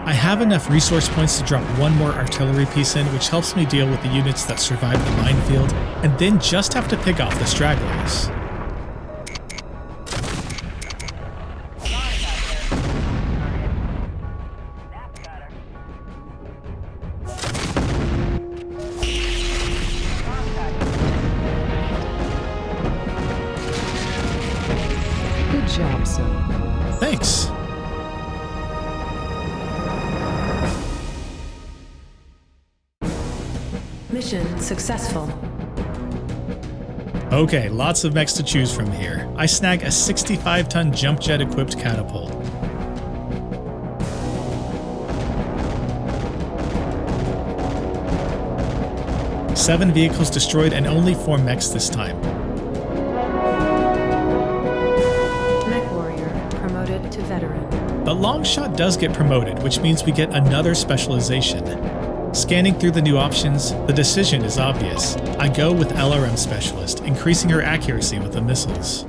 I have enough resource points to drop one more artillery piece in, which helps me deal with the units that survive the minefield, and then just have to pick off the stragglers. Good job, sir. Thanks. Mission successful. Okay, lots of mechs to choose from here. I snag a 65-ton jump jet equipped catapult. Seven vehicles destroyed and only 4 mechs this time. Mech warrior promoted to veteran. But Longshot does get promoted, which means we get another specialization. Scanning through the new options, the decision is obvious. I go with LRM Specialist, increasing her accuracy with the missiles.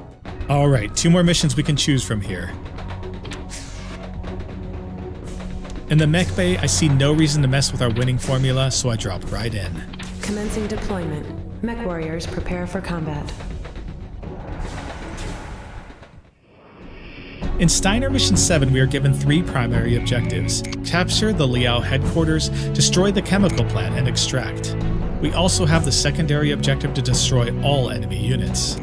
Alright, 2 more missions we can choose from here. In the mech bay, I see no reason to mess with our winning formula, so I drop right in. Commencing deployment. Mech warriors prepare for combat. In Steiner Mission 7, we are given 3 primary objectives: capture the Liao headquarters, destroy the chemical plant, and extract. We also have the secondary objective to destroy all enemy units.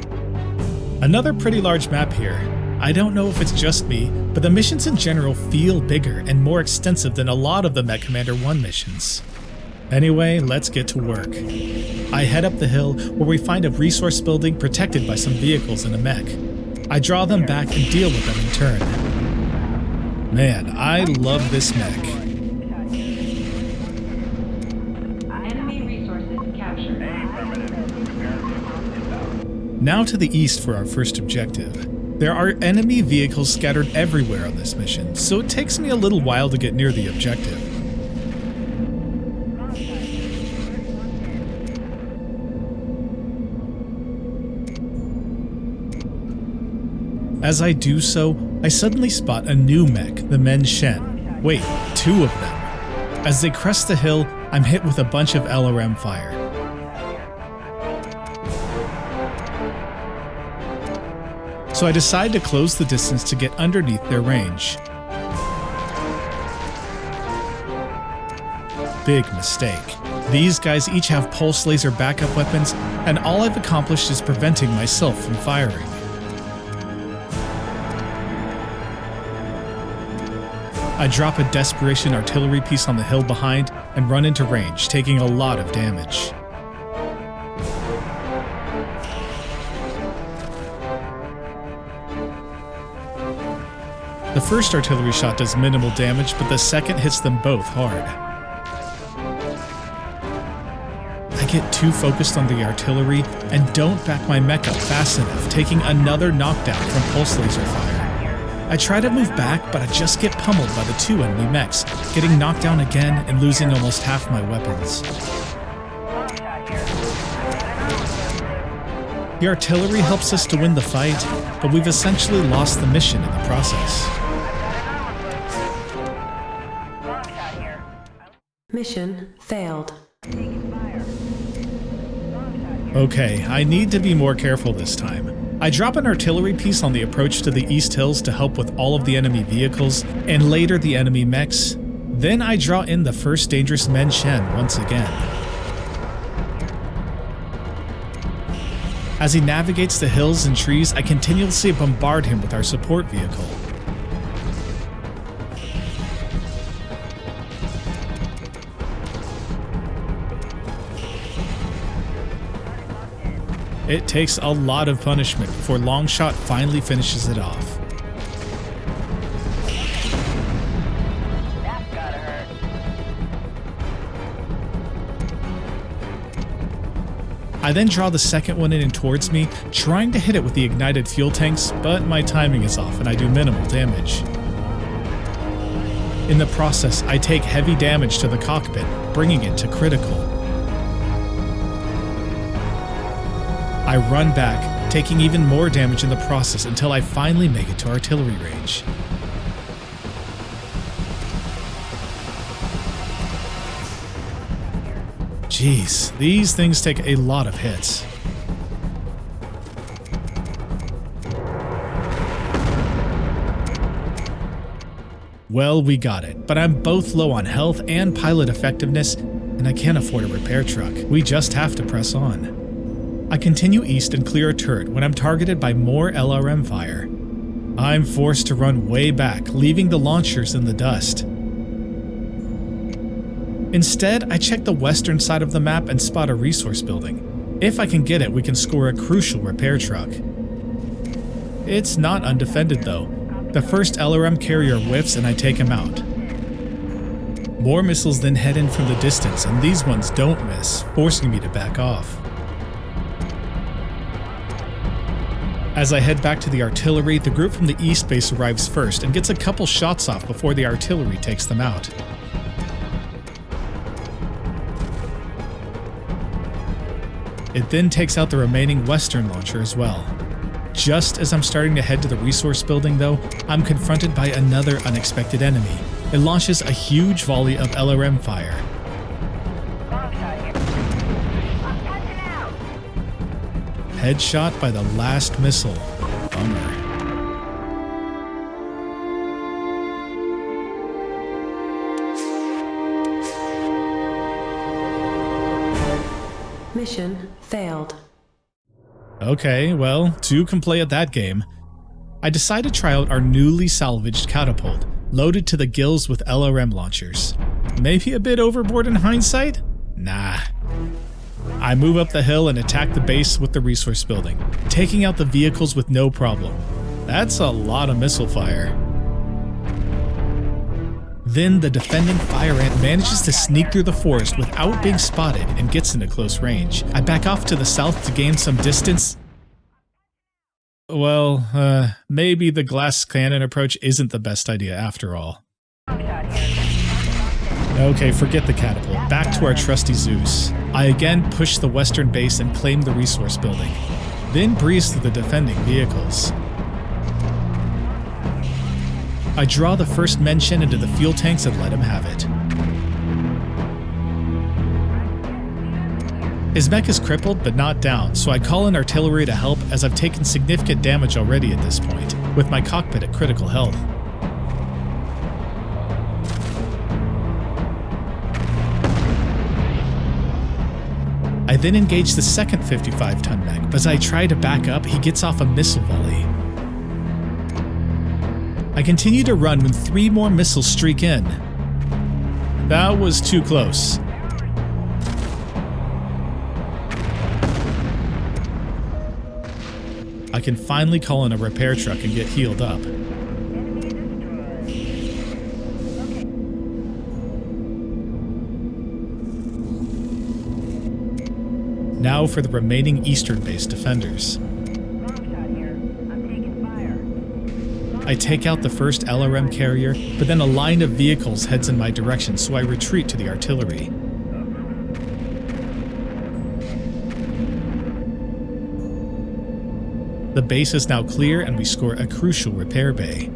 Another pretty large map here. I don't know if it's just me, but the missions in general feel bigger and more extensive than a lot of the MechCommander 1 missions. Anyway, let's get to work. I head up the hill where we find a resource building protected by some vehicles and a mech. I draw them back and deal with them in turn. Man, I love this mech. Enemy resources captured. Now to the east for our first objective. There are enemy vehicles scattered everywhere on this mission, so it takes me a little while to get near the objective. As I do so, I suddenly spot a new mech, the Mech. Wait, two of them. As they crest the hill, I'm hit with a bunch of LRM fire. So I decide to close the distance to get underneath their range. Big mistake. These guys each have pulse laser backup weapons, and all I've accomplished is preventing myself from firing. I drop a desperation artillery piece on the hill behind and run into range, taking a lot of damage. The first artillery shot does minimal damage, but the second hits them both hard. I get too focused on the artillery and don't back my mech up fast enough, taking another knockdown from pulse laser fire. I try to move back, but I just get pummeled by the two enemy mechs, getting knocked down again and losing almost half my weapons. The artillery helps us to win the fight, but we've essentially lost the mission in the process. Mission failed. Okay, I need to be more careful this time. I drop an artillery piece on the approach to the East Hills to help with all of the enemy vehicles, and later the enemy mechs. Then I draw in the first dangerous Mech once again. As he navigates the hills and trees, I continuously bombard him with our support vehicle. It takes a lot of punishment before Longshot finally finishes it off. That's gotta hurt. I then draw the second one in and towards me, trying to hit it with the ignited fuel tanks, but my timing is off and I do minimal damage. In the process, I take heavy damage to the cockpit, bringing it to critical. I run back, taking even more damage in the process until I finally make it to artillery range. Jeez, these things take a lot of hits. Well, we got it, but I'm both low on health and pilot effectiveness, and I can't afford a repair truck. We just have to press on. I continue east and clear a turret when I'm targeted by more LRM fire. I'm forced to run way back, leaving the launchers in the dust. Instead, I check the western side of the map and spot a resource building. If I can get it, we can score a crucial repair truck. It's not undefended though. The first LRM carrier whiffs and I take him out. More missiles then head in from the distance, and these ones don't miss, forcing me to back off. As I head back to the artillery, the group from the east base arrives first and gets a couple shots off before the artillery takes them out. It then takes out the remaining western launcher as well. Just as I'm starting to head to the resource building though, I'm confronted by another unexpected enemy. It launches a huge volley of LRM fire. Headshot by the last missile. Bummer. Mission failed. Okay, well, two can play at that game. I decide to try out our newly salvaged catapult, loaded to the gills with LRM launchers. Maybe a bit overboard in hindsight? Nah. I move up the hill and attack the base with the resource building, taking out the vehicles with no problem. That's a lot of missile fire. Then the defending fire ant manages to sneak through the forest without being spotted and gets into close range. I back off to the south to gain some distance. Well, maybe the glass cannon approach isn't the best idea after all. Okay, forget the catapult. Back to our trusty Zeus. I again push the western base and claim the resource building, then breeze through the defending vehicles. I draw the first Mech into the fuel tanks and let him have it. His mech is crippled but not down, so I call in artillery to help as I've taken significant damage already at this point, with my cockpit at critical health. I then engage the second 55-ton mech, but as I try to back up, he gets off a missile volley. I continue to run when 3 more missiles streak in. That was too close. I can finally call in a repair truck and get healed up. Now for the remaining eastern base defenders. I take out the first LRM carrier, but then a line of vehicles heads in my direction, so I retreat to the artillery. The base is now clear and we score a crucial repair bay.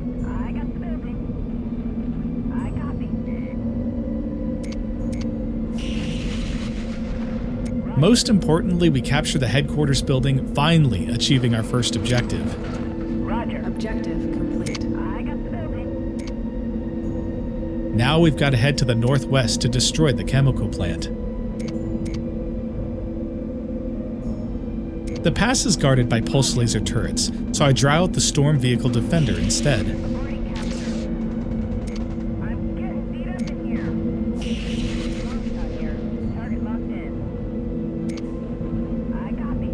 Most importantly, we capture the headquarters building, finally achieving our first objective. Roger. Objective complete. I got the building. Now we've got to head to the northwest to destroy the chemical plant. The pass is guarded by pulse laser turrets, so I draw out the storm vehicle defender instead. Reporting, Captain. I'm getting beat up in here. Long shot here. Target locked in. I copy.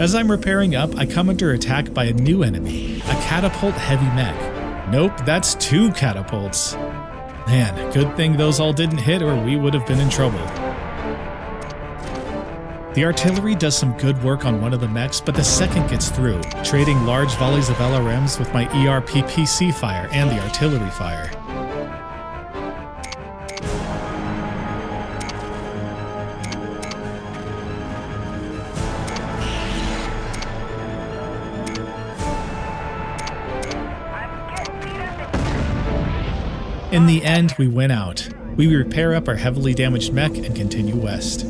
As I'm repairing up, I come under attack by a new enemy, a catapult heavy mech. Nope, that's 2 catapults. Man, good thing those all didn't hit or we would have been in trouble. The artillery does some good work on one of the mechs, but the second gets through, trading large volleys of LRMs with my ERPPC fire and the artillery fire. In the end, we win out. We repair up our heavily damaged mech and continue west.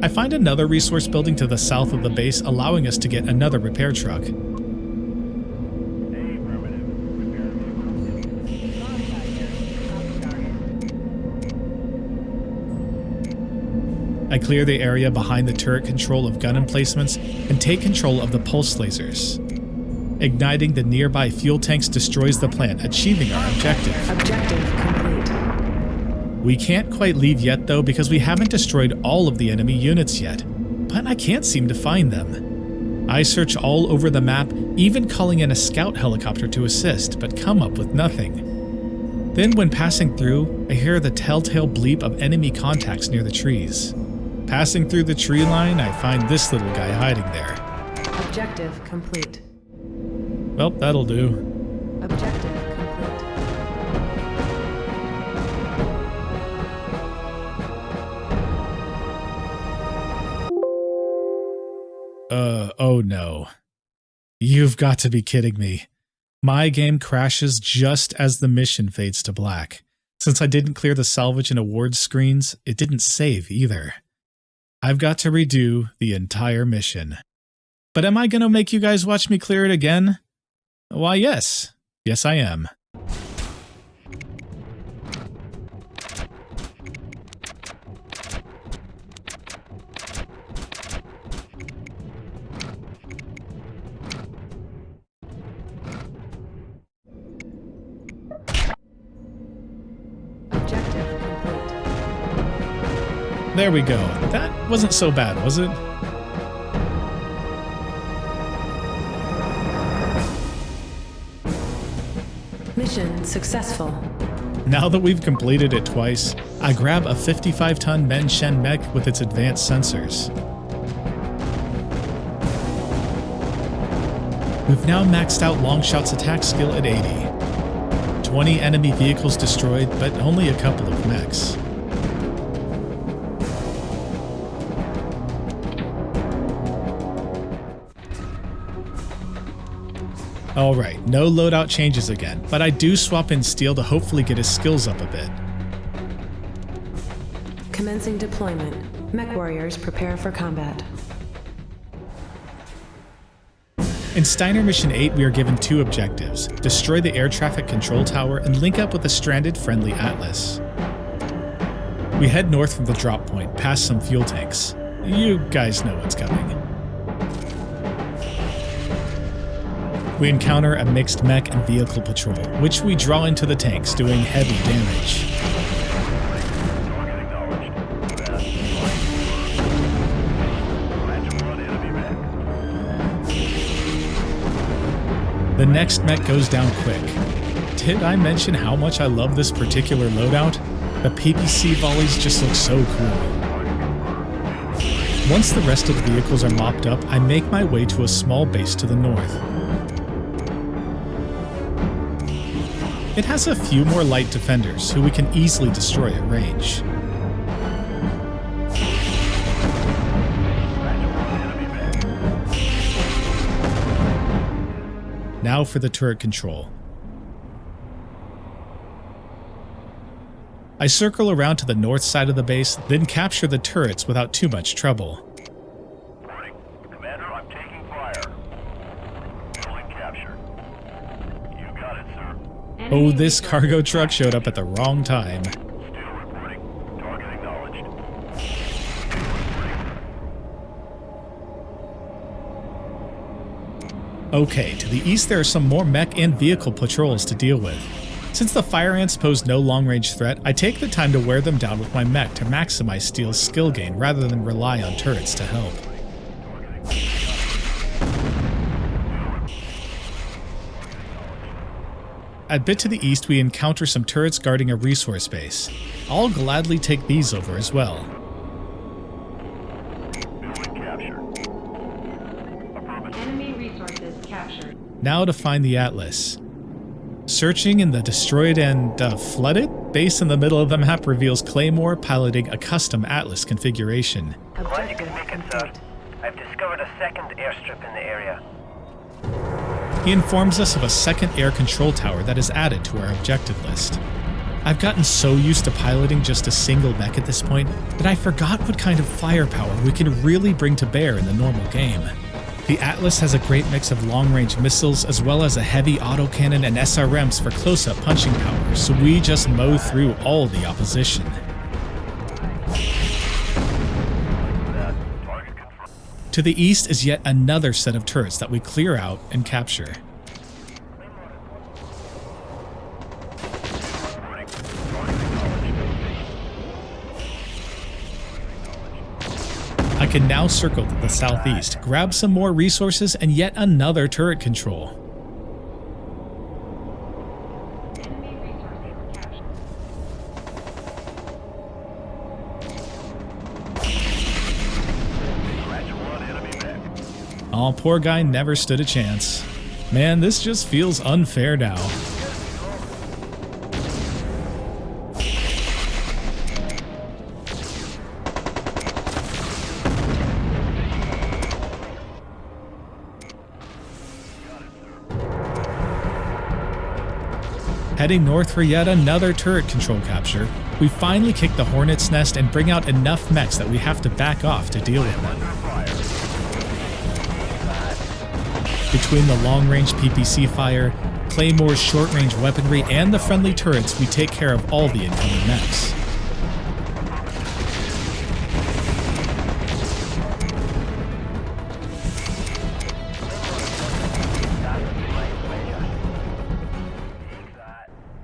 I find another resource building to the south of the base, allowing us to get another repair truck. I clear the area behind the turret control of gun emplacements and take control of the pulse lasers. Igniting the nearby fuel tanks destroys the plant, achieving our objective. Objective complete. We can't quite leave yet though because we haven't destroyed all of the enemy units yet, but I can't seem to find them. I search all over the map, even calling in a scout helicopter to assist, but come up with nothing. Then when passing through, I hear the telltale bleep of enemy contacts near the trees. Passing through the tree line, I find this little guy hiding there. Objective complete. Well, that'll do. Objective complete. Oh no. You've got to be kidding me. My game crashes just as the mission fades to black. Since I didn't clear the salvage and awards screens, it didn't save either. I've got to redo the entire mission. But am I going to make you guys watch me clear it again? Why, yes. Yes, I am. There we go. That wasn't so bad, was it? Mission successful. Now that we've completed it twice, I grab a 55-ton Men-Shen mech with its advanced sensors. We've now maxed out Longshot's attack skill at 80. 20 enemy vehicles destroyed, but only a couple of mechs. Alright, no loadout changes again, but I do swap in Steel to hopefully get his skills up a bit. Commencing deployment. Mech warriors prepare for combat. In Steiner Mission 8, we are given two objectives: destroy the air traffic control tower and link up with a stranded friendly Atlas. We head north from the drop point, past some fuel tanks. You guys know what's coming. We encounter a mixed mech and vehicle patrol, which we draw into the tanks, doing heavy damage. The next mech goes down quick. Did I mention how much I love this particular loadout? The PPC volleys just look so cool. Once the rest of the vehicles are mopped up, I make my way to a small base to the north. It has a few more light defenders, who we can easily destroy at range. Now for the turret control. I circle around to the north side of the base, then capture the turrets without too much trouble. Commander, I'm taking fire. Building captured. You got it, sir. Oh, this cargo truck showed up at the wrong time. Still reporting. Target acknowledged. Okay, to the east there are some more mech and vehicle patrols to deal with. Since the fire ants pose no long-range threat, I take the time to wear them down with my mech to maximize Steel's skill gain rather than rely on turrets to help. A bit to the east, we encounter some turrets guarding a resource base. I'll gladly take these over as well. Building captured. Enemy resources captured. Now to find the Atlas. Searching in the destroyed and flooded base in the middle of the map reveals Claymore piloting a custom Atlas configuration. Glad you could make it, sir. I've discovered a second airstrip in the area. He informs us of a second air control tower that is added to our objective list. I've gotten so used to piloting just a single mech at this point that I forgot what kind of firepower we can really bring to bear in the normal game. The Atlas has a great mix of long-range missiles as well as a heavy autocannon and SRMs for close-up punching power, so we just mow through all the opposition. To the east is yet another set of turrets that we clear out and capture. I can now circle to the southeast, grab some more resources, and yet another turret control. Enemy resources captured. Aw, poor guy never stood a chance. Man, this just feels unfair now. Heading north for yet another turret control capture, we finally kick the Hornet's nest and bring out enough mechs that we have to back off to deal with them. Between the long-range PPC fire, Claymore's short-range weaponry, and the friendly turrets, we take care of all the incoming mechs.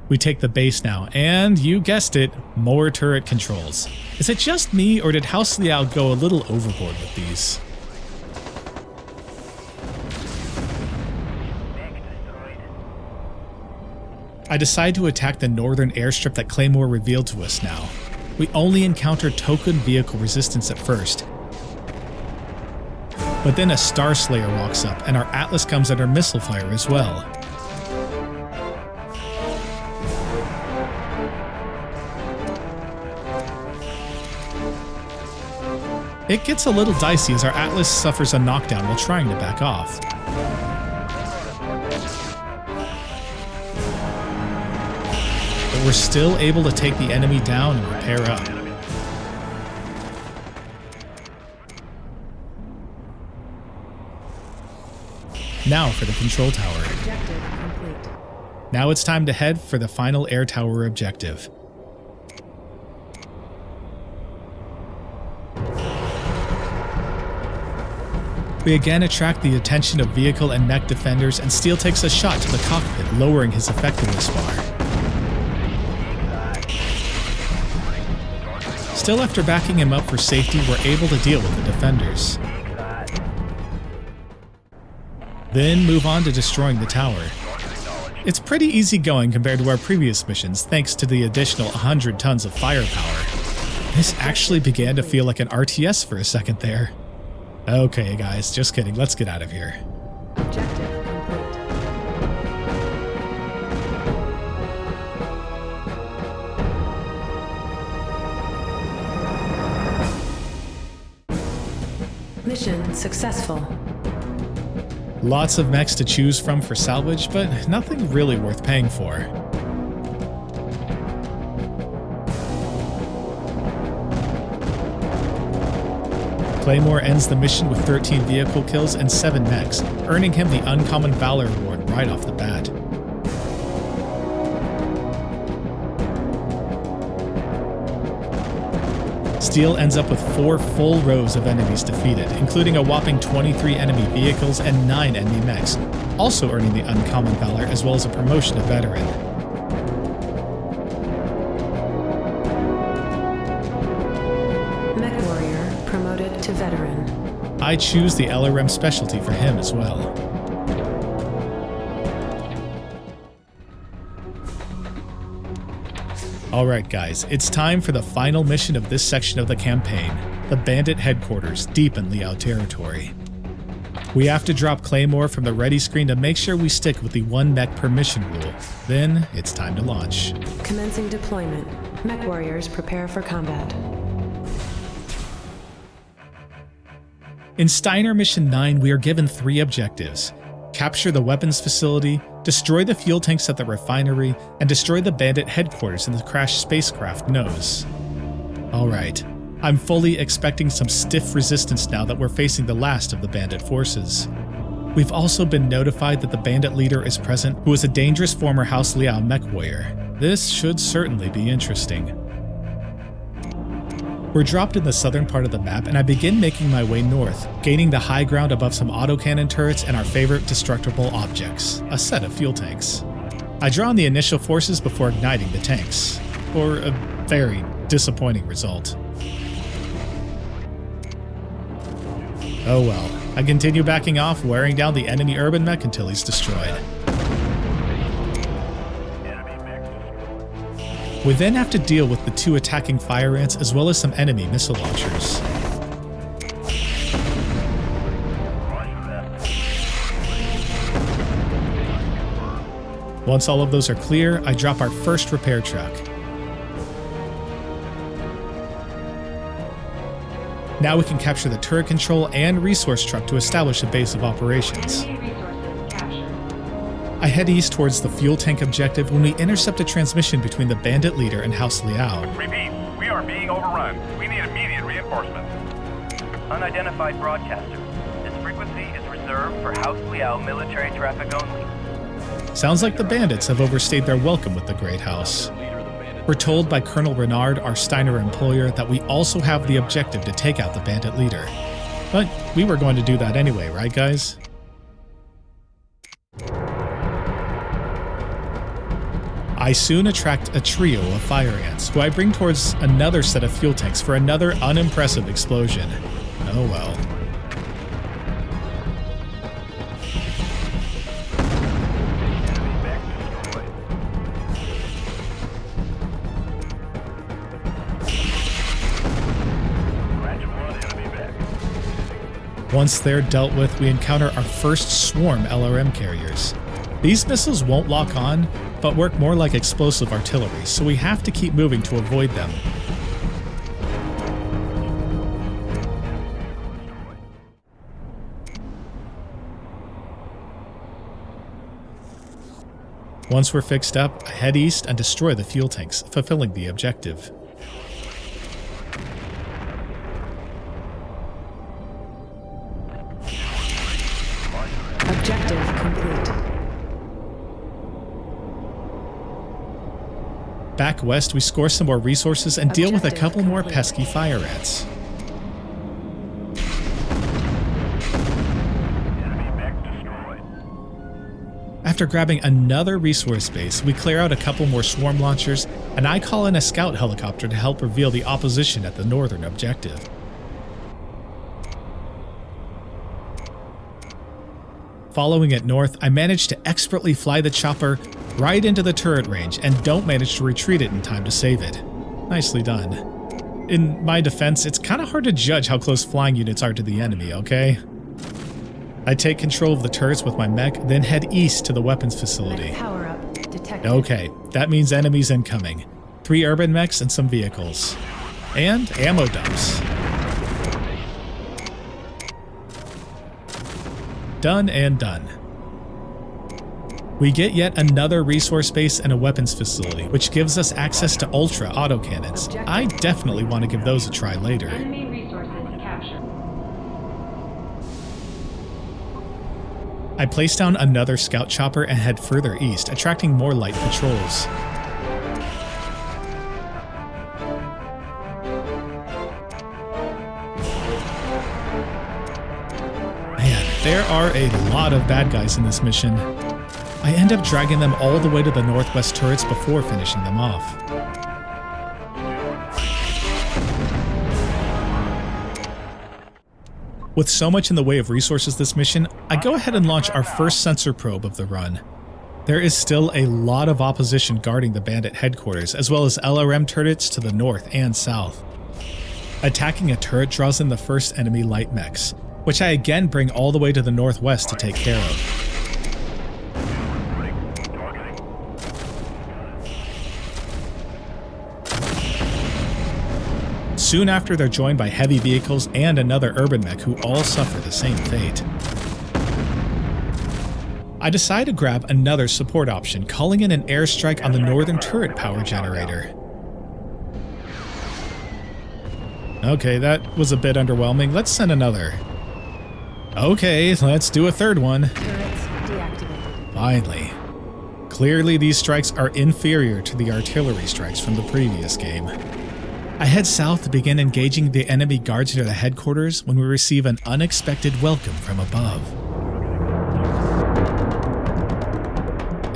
We take the base now, and you guessed it, more turret controls. Is it just me, or did House Liao go a little overboard with these? Mech destroyed. I decide to attack the northern airstrip that Claymore revealed to us now. We only encounter token vehicle resistance at first. But then a Star Slayer walks up, and our Atlas comes under missile fire as well. It gets a little dicey as our Atlas suffers a knockdown while trying to back off. But we're still able to take the enemy down and repair up. Now for the control tower. Objective complete. Now it's time to head for the final air tower objective. We again attract the attention of vehicle and mech defenders, and Steel takes a shot to the cockpit, lowering his effectiveness bar. Still, after backing him up for safety, we're able to deal with the defenders. Then move on to destroying the tower. It's pretty easy going compared to our previous missions, thanks to the additional 100 tons of firepower. This actually began to feel like an RTS for a second there. Okay guys, just kidding, let's get out of here. Objective complete. Mission successful. Lots of mechs to choose from for salvage, but nothing really worth paying for. Claymore ends the mission with 13 vehicle kills and 7 mechs, earning him the Uncommon Valor Award right off the bat. Steel ends up with 4 full rows of enemies defeated, including a whopping 23 enemy vehicles and 9 enemy mechs, also earning the Uncommon Valor as well as a promotion to Veteran. Mech warrior promoted to veteran. I choose the LRM specialty for him as well. Alright guys, it's time for the final mission of this section of the campaign, the Bandit Headquarters, deep in Liao territory. We have to drop Claymore from the ready screen to make sure we stick with the 1 mech per mission rule. Then, it's time to launch. Commencing deployment. Mech warriors prepare for combat. In Steiner Mission 9, we are given 3 objectives. Capture the weapons facility, destroy the fuel tanks at the refinery, and destroy the Bandit headquarters in the crashed spacecraft nose. Alright, I'm fully expecting some stiff resistance now that we're facing the last of the Bandit forces. We've also been notified that the Bandit leader is present, who is a dangerous former House Liao mech warrior. This should certainly be interesting. We're dropped in the southern part of the map, and I begin making my way north, gaining the high ground above some autocannon turrets and our favorite destructible objects, a set of fuel tanks. I draw on the initial forces before igniting the tanks, for a very disappointing result. Oh well, I continue backing off, wearing down the enemy urban mech until he's destroyed. We then have to deal with the 2 attacking fire ants as well as some enemy missile launchers. Once all of those are clear, I drop our first repair truck. Now we can capture the turret control and resource truck to establish a base of operations. I head east towards the fuel tank objective when we intercept a transmission between the Bandit leader and House Liao. Repeat, we are being overrun. We need immediate reinforcements. Unidentified broadcaster. This frequency is reserved for House Liao military traffic only. Sounds like the Bandits have overstayed their welcome with the Great House. We're told by Colonel Renard, our Steiner employer, that we also have the objective to take out the Bandit leader. But we were going to do that anyway, right guys? I soon attract a trio of fire ants, who I bring towards another set of fuel tanks for another unimpressive explosion. Oh well. Once they're dealt with, we encounter our first swarm LRM carriers. These missiles won't lock on, but work more like explosive artillery, so we have to keep moving to avoid them. Once we're fixed up, I head east and destroy the fuel tanks, fulfilling the objective. Objective complete. Back west, we score some more resources and deal with a couple more pesky fire ants. After grabbing another resource base, we clear out a couple more swarm launchers, and I call in a scout helicopter to help reveal the opposition at the northern objective. Following it north, I manage to expertly fly the chopper right into the turret range and don't manage to retreat it in time to save it. Nicely done. In my defense, it's kind of hard to judge how close flying units are to the enemy, okay? I take control of the turrets with my mech, then head east to the weapons facility. Power up detected. Okay, that means enemies incoming. 3 urban mechs and some vehicles. And ammo dumps. Done and done. We get yet another resource base and a weapons facility, which gives us access to ultra autocannons. I definitely want to give those a try later. Enemy resources captured. I place down another scout chopper and head further east, attracting more light patrols. Man, there are a lot of bad guys in this mission. I end up dragging them all the way to the northwest turrets before finishing them off. With so much in the way of resources this mission, I go ahead and launch our first sensor probe of the run. There is still a lot of opposition guarding the bandit headquarters, as well as LRM turrets to the north and south. Attacking a turret draws in the first enemy light mechs, which I again bring all the way to the northwest to take care of. Soon after, they're joined by heavy vehicles and another urban mech who all suffer the same fate. I decide to grab another support option, calling in an airstrike on the northern turret power generator. Okay, that was a bit underwhelming. Let's send another. Okay, let's do a third one. Turrets deactivated. Finally. Clearly, these strikes are inferior to the artillery strikes from the previous game. I head south to begin engaging the enemy guards near the headquarters when we receive an unexpected welcome from above.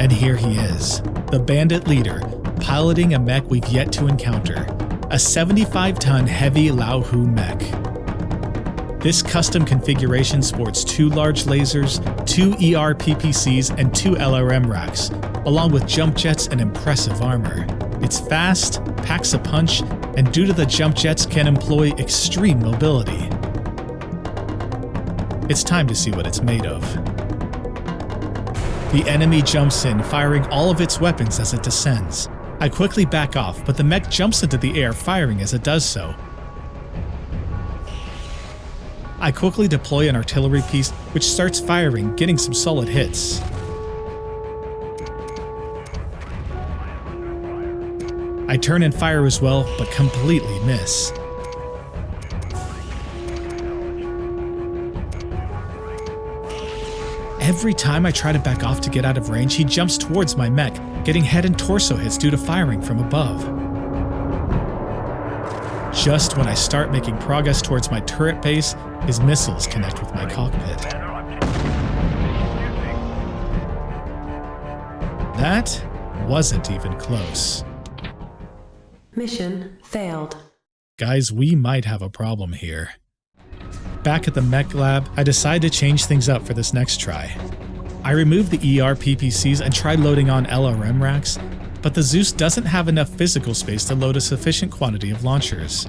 And here he is, the bandit leader, piloting a mech we've yet to encounter, a 75-ton heavy Laohu mech. This custom configuration sports 2 large lasers, 2 ERPPCs, and 2 LRM racks, along with jump jets and impressive armor. It's fast, packs a punch, and due to the jump jets can employ extreme mobility. It's time to see what it's made of. The enemy jumps in, firing all of its weapons as it descends. I quickly back off, but the mech jumps into the air, firing as it does so. I quickly deploy an artillery piece, which starts firing, getting some solid hits. I turn and fire as well, but completely miss. Every time I try to back off to get out of range, he jumps towards my mech, getting head and torso hits due to firing from above. Just when I start making progress towards my turret base, his missiles connect with my cockpit. That wasn't even close. Mission failed. Guys, we might have a problem here. Back at the mech lab, I decide to change things up for this next try. I removed the ER PPCs and tried loading on LRM racks, but the Zeus doesn't have enough physical space to load a sufficient quantity of launchers.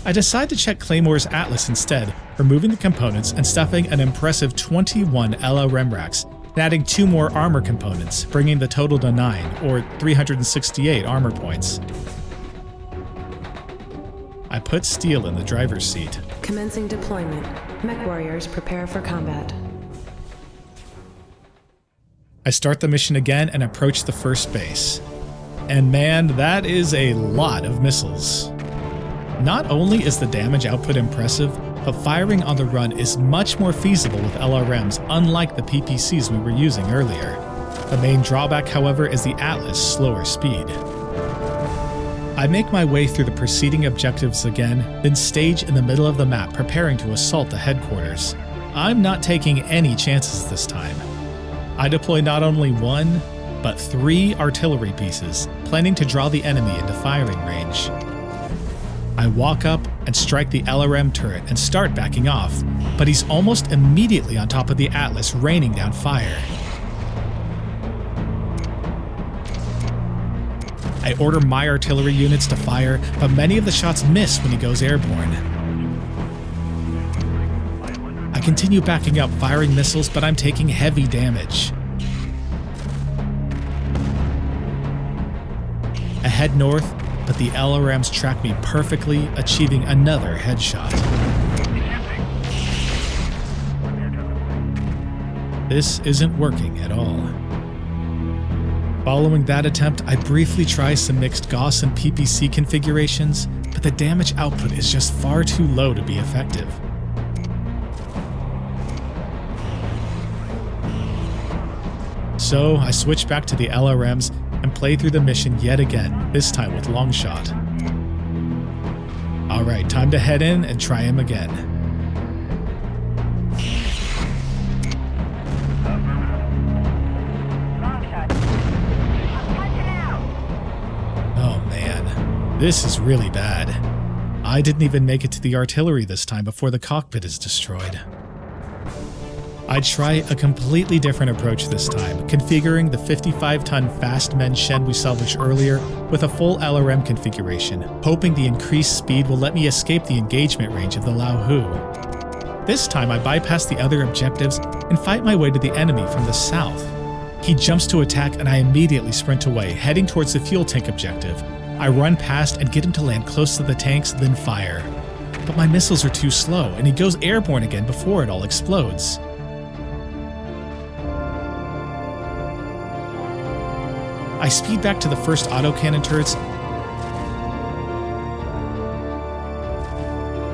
I decide to check Claymore's Atlas instead, removing the components and stuffing an impressive 21 LRM racks, and adding 2 more armor components, bringing the total to 9, or 368 armor points. I put Steel in the driver's seat. Commencing deployment. Mech warriors prepare for combat. I start the mission again and approach the first base. And man, that is a lot of missiles. Not only is the damage output impressive, but firing on the run is much more feasible with LRMs, unlike the PPCs we were using earlier. The main drawback, however, is the Atlas' slower speed. I make my way through the preceding objectives again, then stage in the middle of the map preparing to assault the headquarters. I'm not taking any chances this time. I deploy not only 1, but 3 artillery pieces, planning to draw the enemy into firing range. I walk up and strike the LRM turret and start backing off, but he's almost immediately on top of the Atlas, raining down fire. I order my artillery units to fire, but many of the shots miss when he goes airborne. I continue backing up, firing missiles, but I'm taking heavy damage. I head north, but the LRMs track me perfectly, achieving another headshot. This isn't working at all. Following that attempt, I briefly try some mixed Gauss and PPC configurations, but the damage output is just far too low to be effective. So I switch back to the LRMs and play through the mission yet again, this time with Longshot. Alright, time to head in and try him again. This is really bad. I didn't even make it to the artillery this time before the cockpit is destroyed. I try a completely different approach this time, configuring the 55-ton fast men Shen we salvaged earlier with a full LRM configuration, hoping the increased speed will let me escape the engagement range of the Lao Hu. This time I bypass the other objectives and fight my way to the enemy from the south. He jumps to attack and I immediately sprint away, heading towards the fuel tank objective. I run past and get him to land close to the tanks, then fire. But my missiles are too slow, and he goes airborne again before it all explodes. I speed back to the first autocannon turrets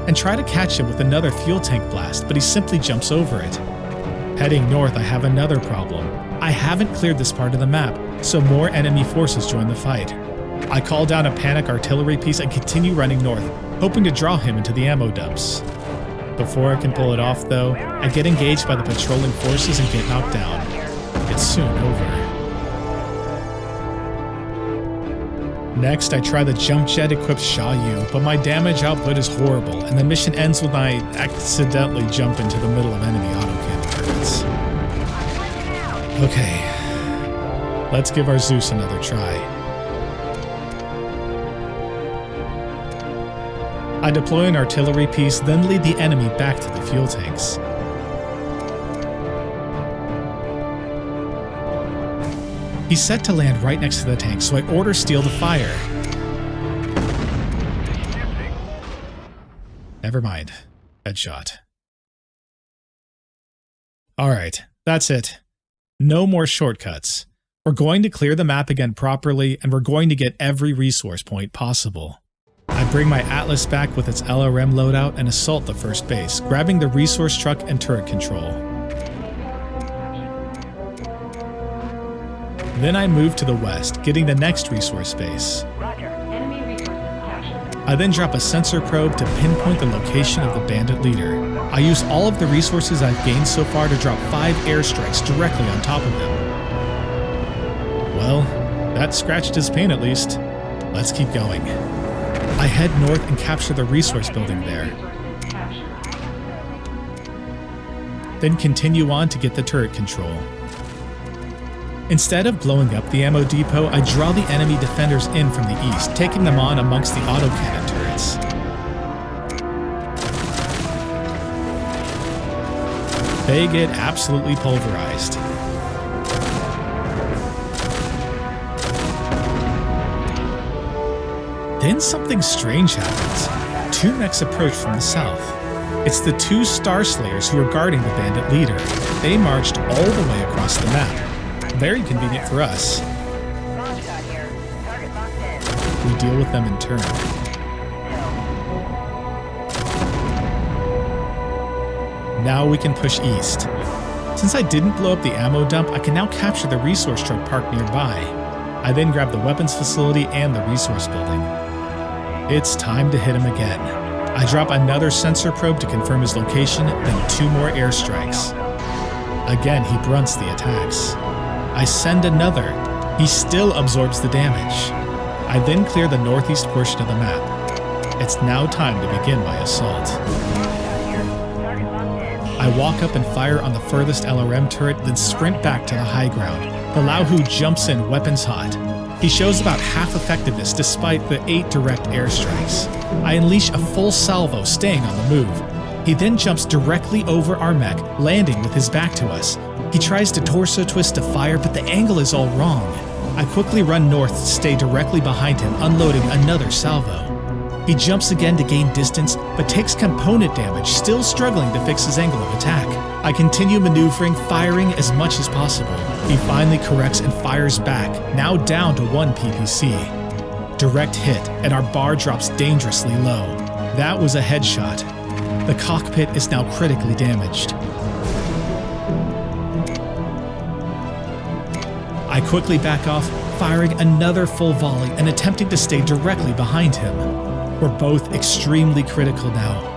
and try to catch him with another fuel tank blast, but he simply jumps over it. Heading north, I have another problem. I haven't cleared this part of the map, so more enemy forces join the fight. I call down a panic artillery piece and continue running north, hoping to draw him into the ammo dumps. Before I can pull it off, though, I get engaged by the patrolling forces and get knocked down. It's soon over. Next, I try the jump jet-equipped Xiaoyu, but my damage output is horrible, and the mission ends when I accidentally jump into the middle of enemy autocannon turrets. Okay, let's give our Zeus another try. I deploy an artillery piece, then lead the enemy back to the fuel tanks. He's set to land right next to the tank, so I order Steel to fire. Never mind. Headshot. Alright, that's it. No more shortcuts. We're going to clear the map again properly, and we're going to get every resource point possible. I bring my Atlas back with its LRM loadout and assault the first base, grabbing the resource truck and turret control. Then I move to the west, getting the next resource base. Roger. Enemy resources captured. I then drop a sensor probe to pinpoint the location of the bandit leader. I use all of the resources I've gained so far to drop 5 airstrikes directly on top of them. Well, That scratched his pain at least. Let's keep going. I head north and capture the resource building there. Then continue on to get the turret control. Instead of blowing up the ammo depot, I draw the enemy defenders in from the east, taking them on amongst the autocannon turrets. They get absolutely pulverized. Then something strange happens. Two mechs approach from the south. It's the two Star Slayers who are guarding the bandit leader. They marched all the way across the map. Very convenient for us. Launch shot here. Target locked in. We deal with them in turn. Now we can push east. Since I didn't blow up the ammo dump, I can now capture the resource truck parked nearby. I then grab the weapons facility and the resource building. It's time to hit him again. I drop another sensor probe to confirm his location, then 2 more airstrikes. Again, he grunts the attacks. I send another. He still absorbs the damage. I then clear the northeast portion of the map. It's now time to begin my assault. I walk up and fire on the furthest LRM turret, then sprint back to the high ground. The Laohu jumps in weapons hot. He shows about half effectiveness despite the 8 direct airstrikes. I unleash a full salvo, staying on the move. He then jumps directly over our mech, landing with his back to us. He tries to torso twist to fire, but the angle is all wrong. I quickly run north to stay directly behind him, unloading another salvo. He jumps again to gain distance, but takes component damage, still struggling to fix his angle of attack. I continue maneuvering, firing as much as possible. He finally corrects and fires back, now down to 1 PPC. Direct hit, and our bar drops dangerously low. That was a headshot. The cockpit is now critically damaged. I quickly back off, firing another full volley and attempting to stay directly behind him. We're both extremely critical now.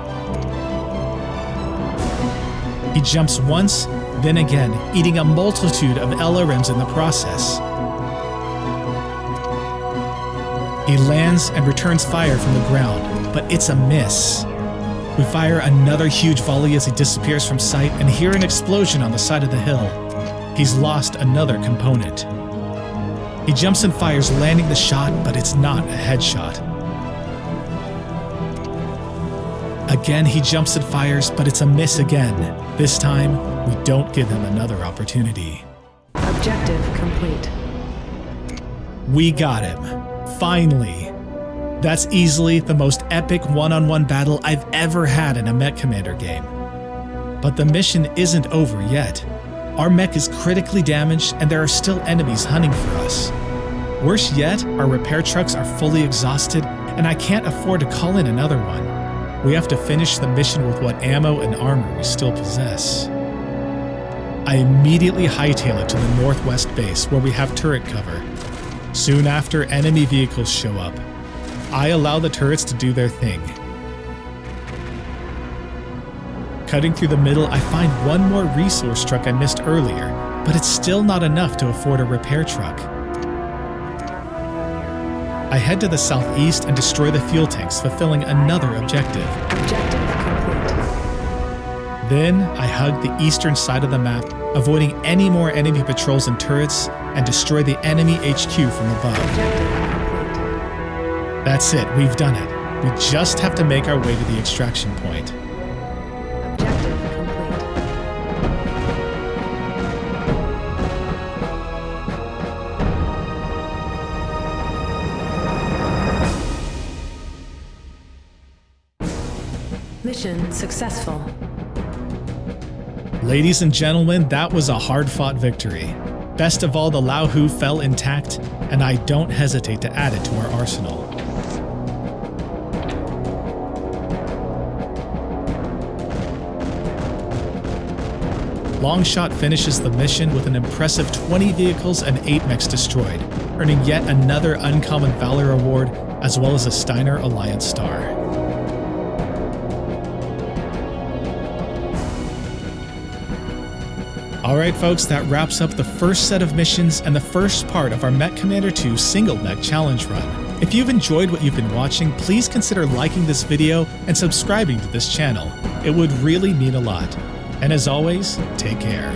He jumps once, then again, eating a multitude of LRMs in the process. He lands and returns fire from the ground, but it's a miss. We fire another huge volley as he disappears from sight and hear an explosion on the side of the hill. He's lost another component. He jumps and fires, landing the shot, but it's not a headshot. Again, he jumps and fires, but it's a miss again. This time, we don't give him another opportunity. Objective complete. We got him. Finally. That's easily the most epic one-on-one battle I've ever had in a MechCommander game. But the mission isn't over yet. Our mech is critically damaged and there are still enemies hunting for us. Worse yet, our repair trucks are fully exhausted and I can't afford to call in another one. We have to finish the mission with what ammo and armor we still possess. I immediately hightail it to the northwest base where we have turret cover. Soon after, enemy vehicles show up. I allow the turrets to do their thing. Cutting through the middle, I find one more resource truck I missed earlier, but it's still not enough to afford a repair truck. I head to the southeast and destroy the fuel tanks, fulfilling another objective. Objective complete. Then I hug the eastern side of the map, avoiding any more enemy patrols and turrets, and destroy the enemy HQ from above. Objective complete. That's it, we've done it. We just have to make our way to the extraction point. Objective complete. Mission successful. Ladies and gentlemen, that was a hard-fought victory. Best of all, the Laohu fell intact, and I don't hesitate to add it to our arsenal. Longshot finishes the mission with an impressive 20 vehicles and 8 mechs destroyed, earning yet another Uncommon Valor Award as well as a Steiner Alliance Star. Alright folks, that wraps up the first set of missions and the first part of our MechCommander 2 single mech challenge run. If you've enjoyed what you've been watching, please consider liking this video and subscribing to this channel. It would really mean a lot. And as always, take care.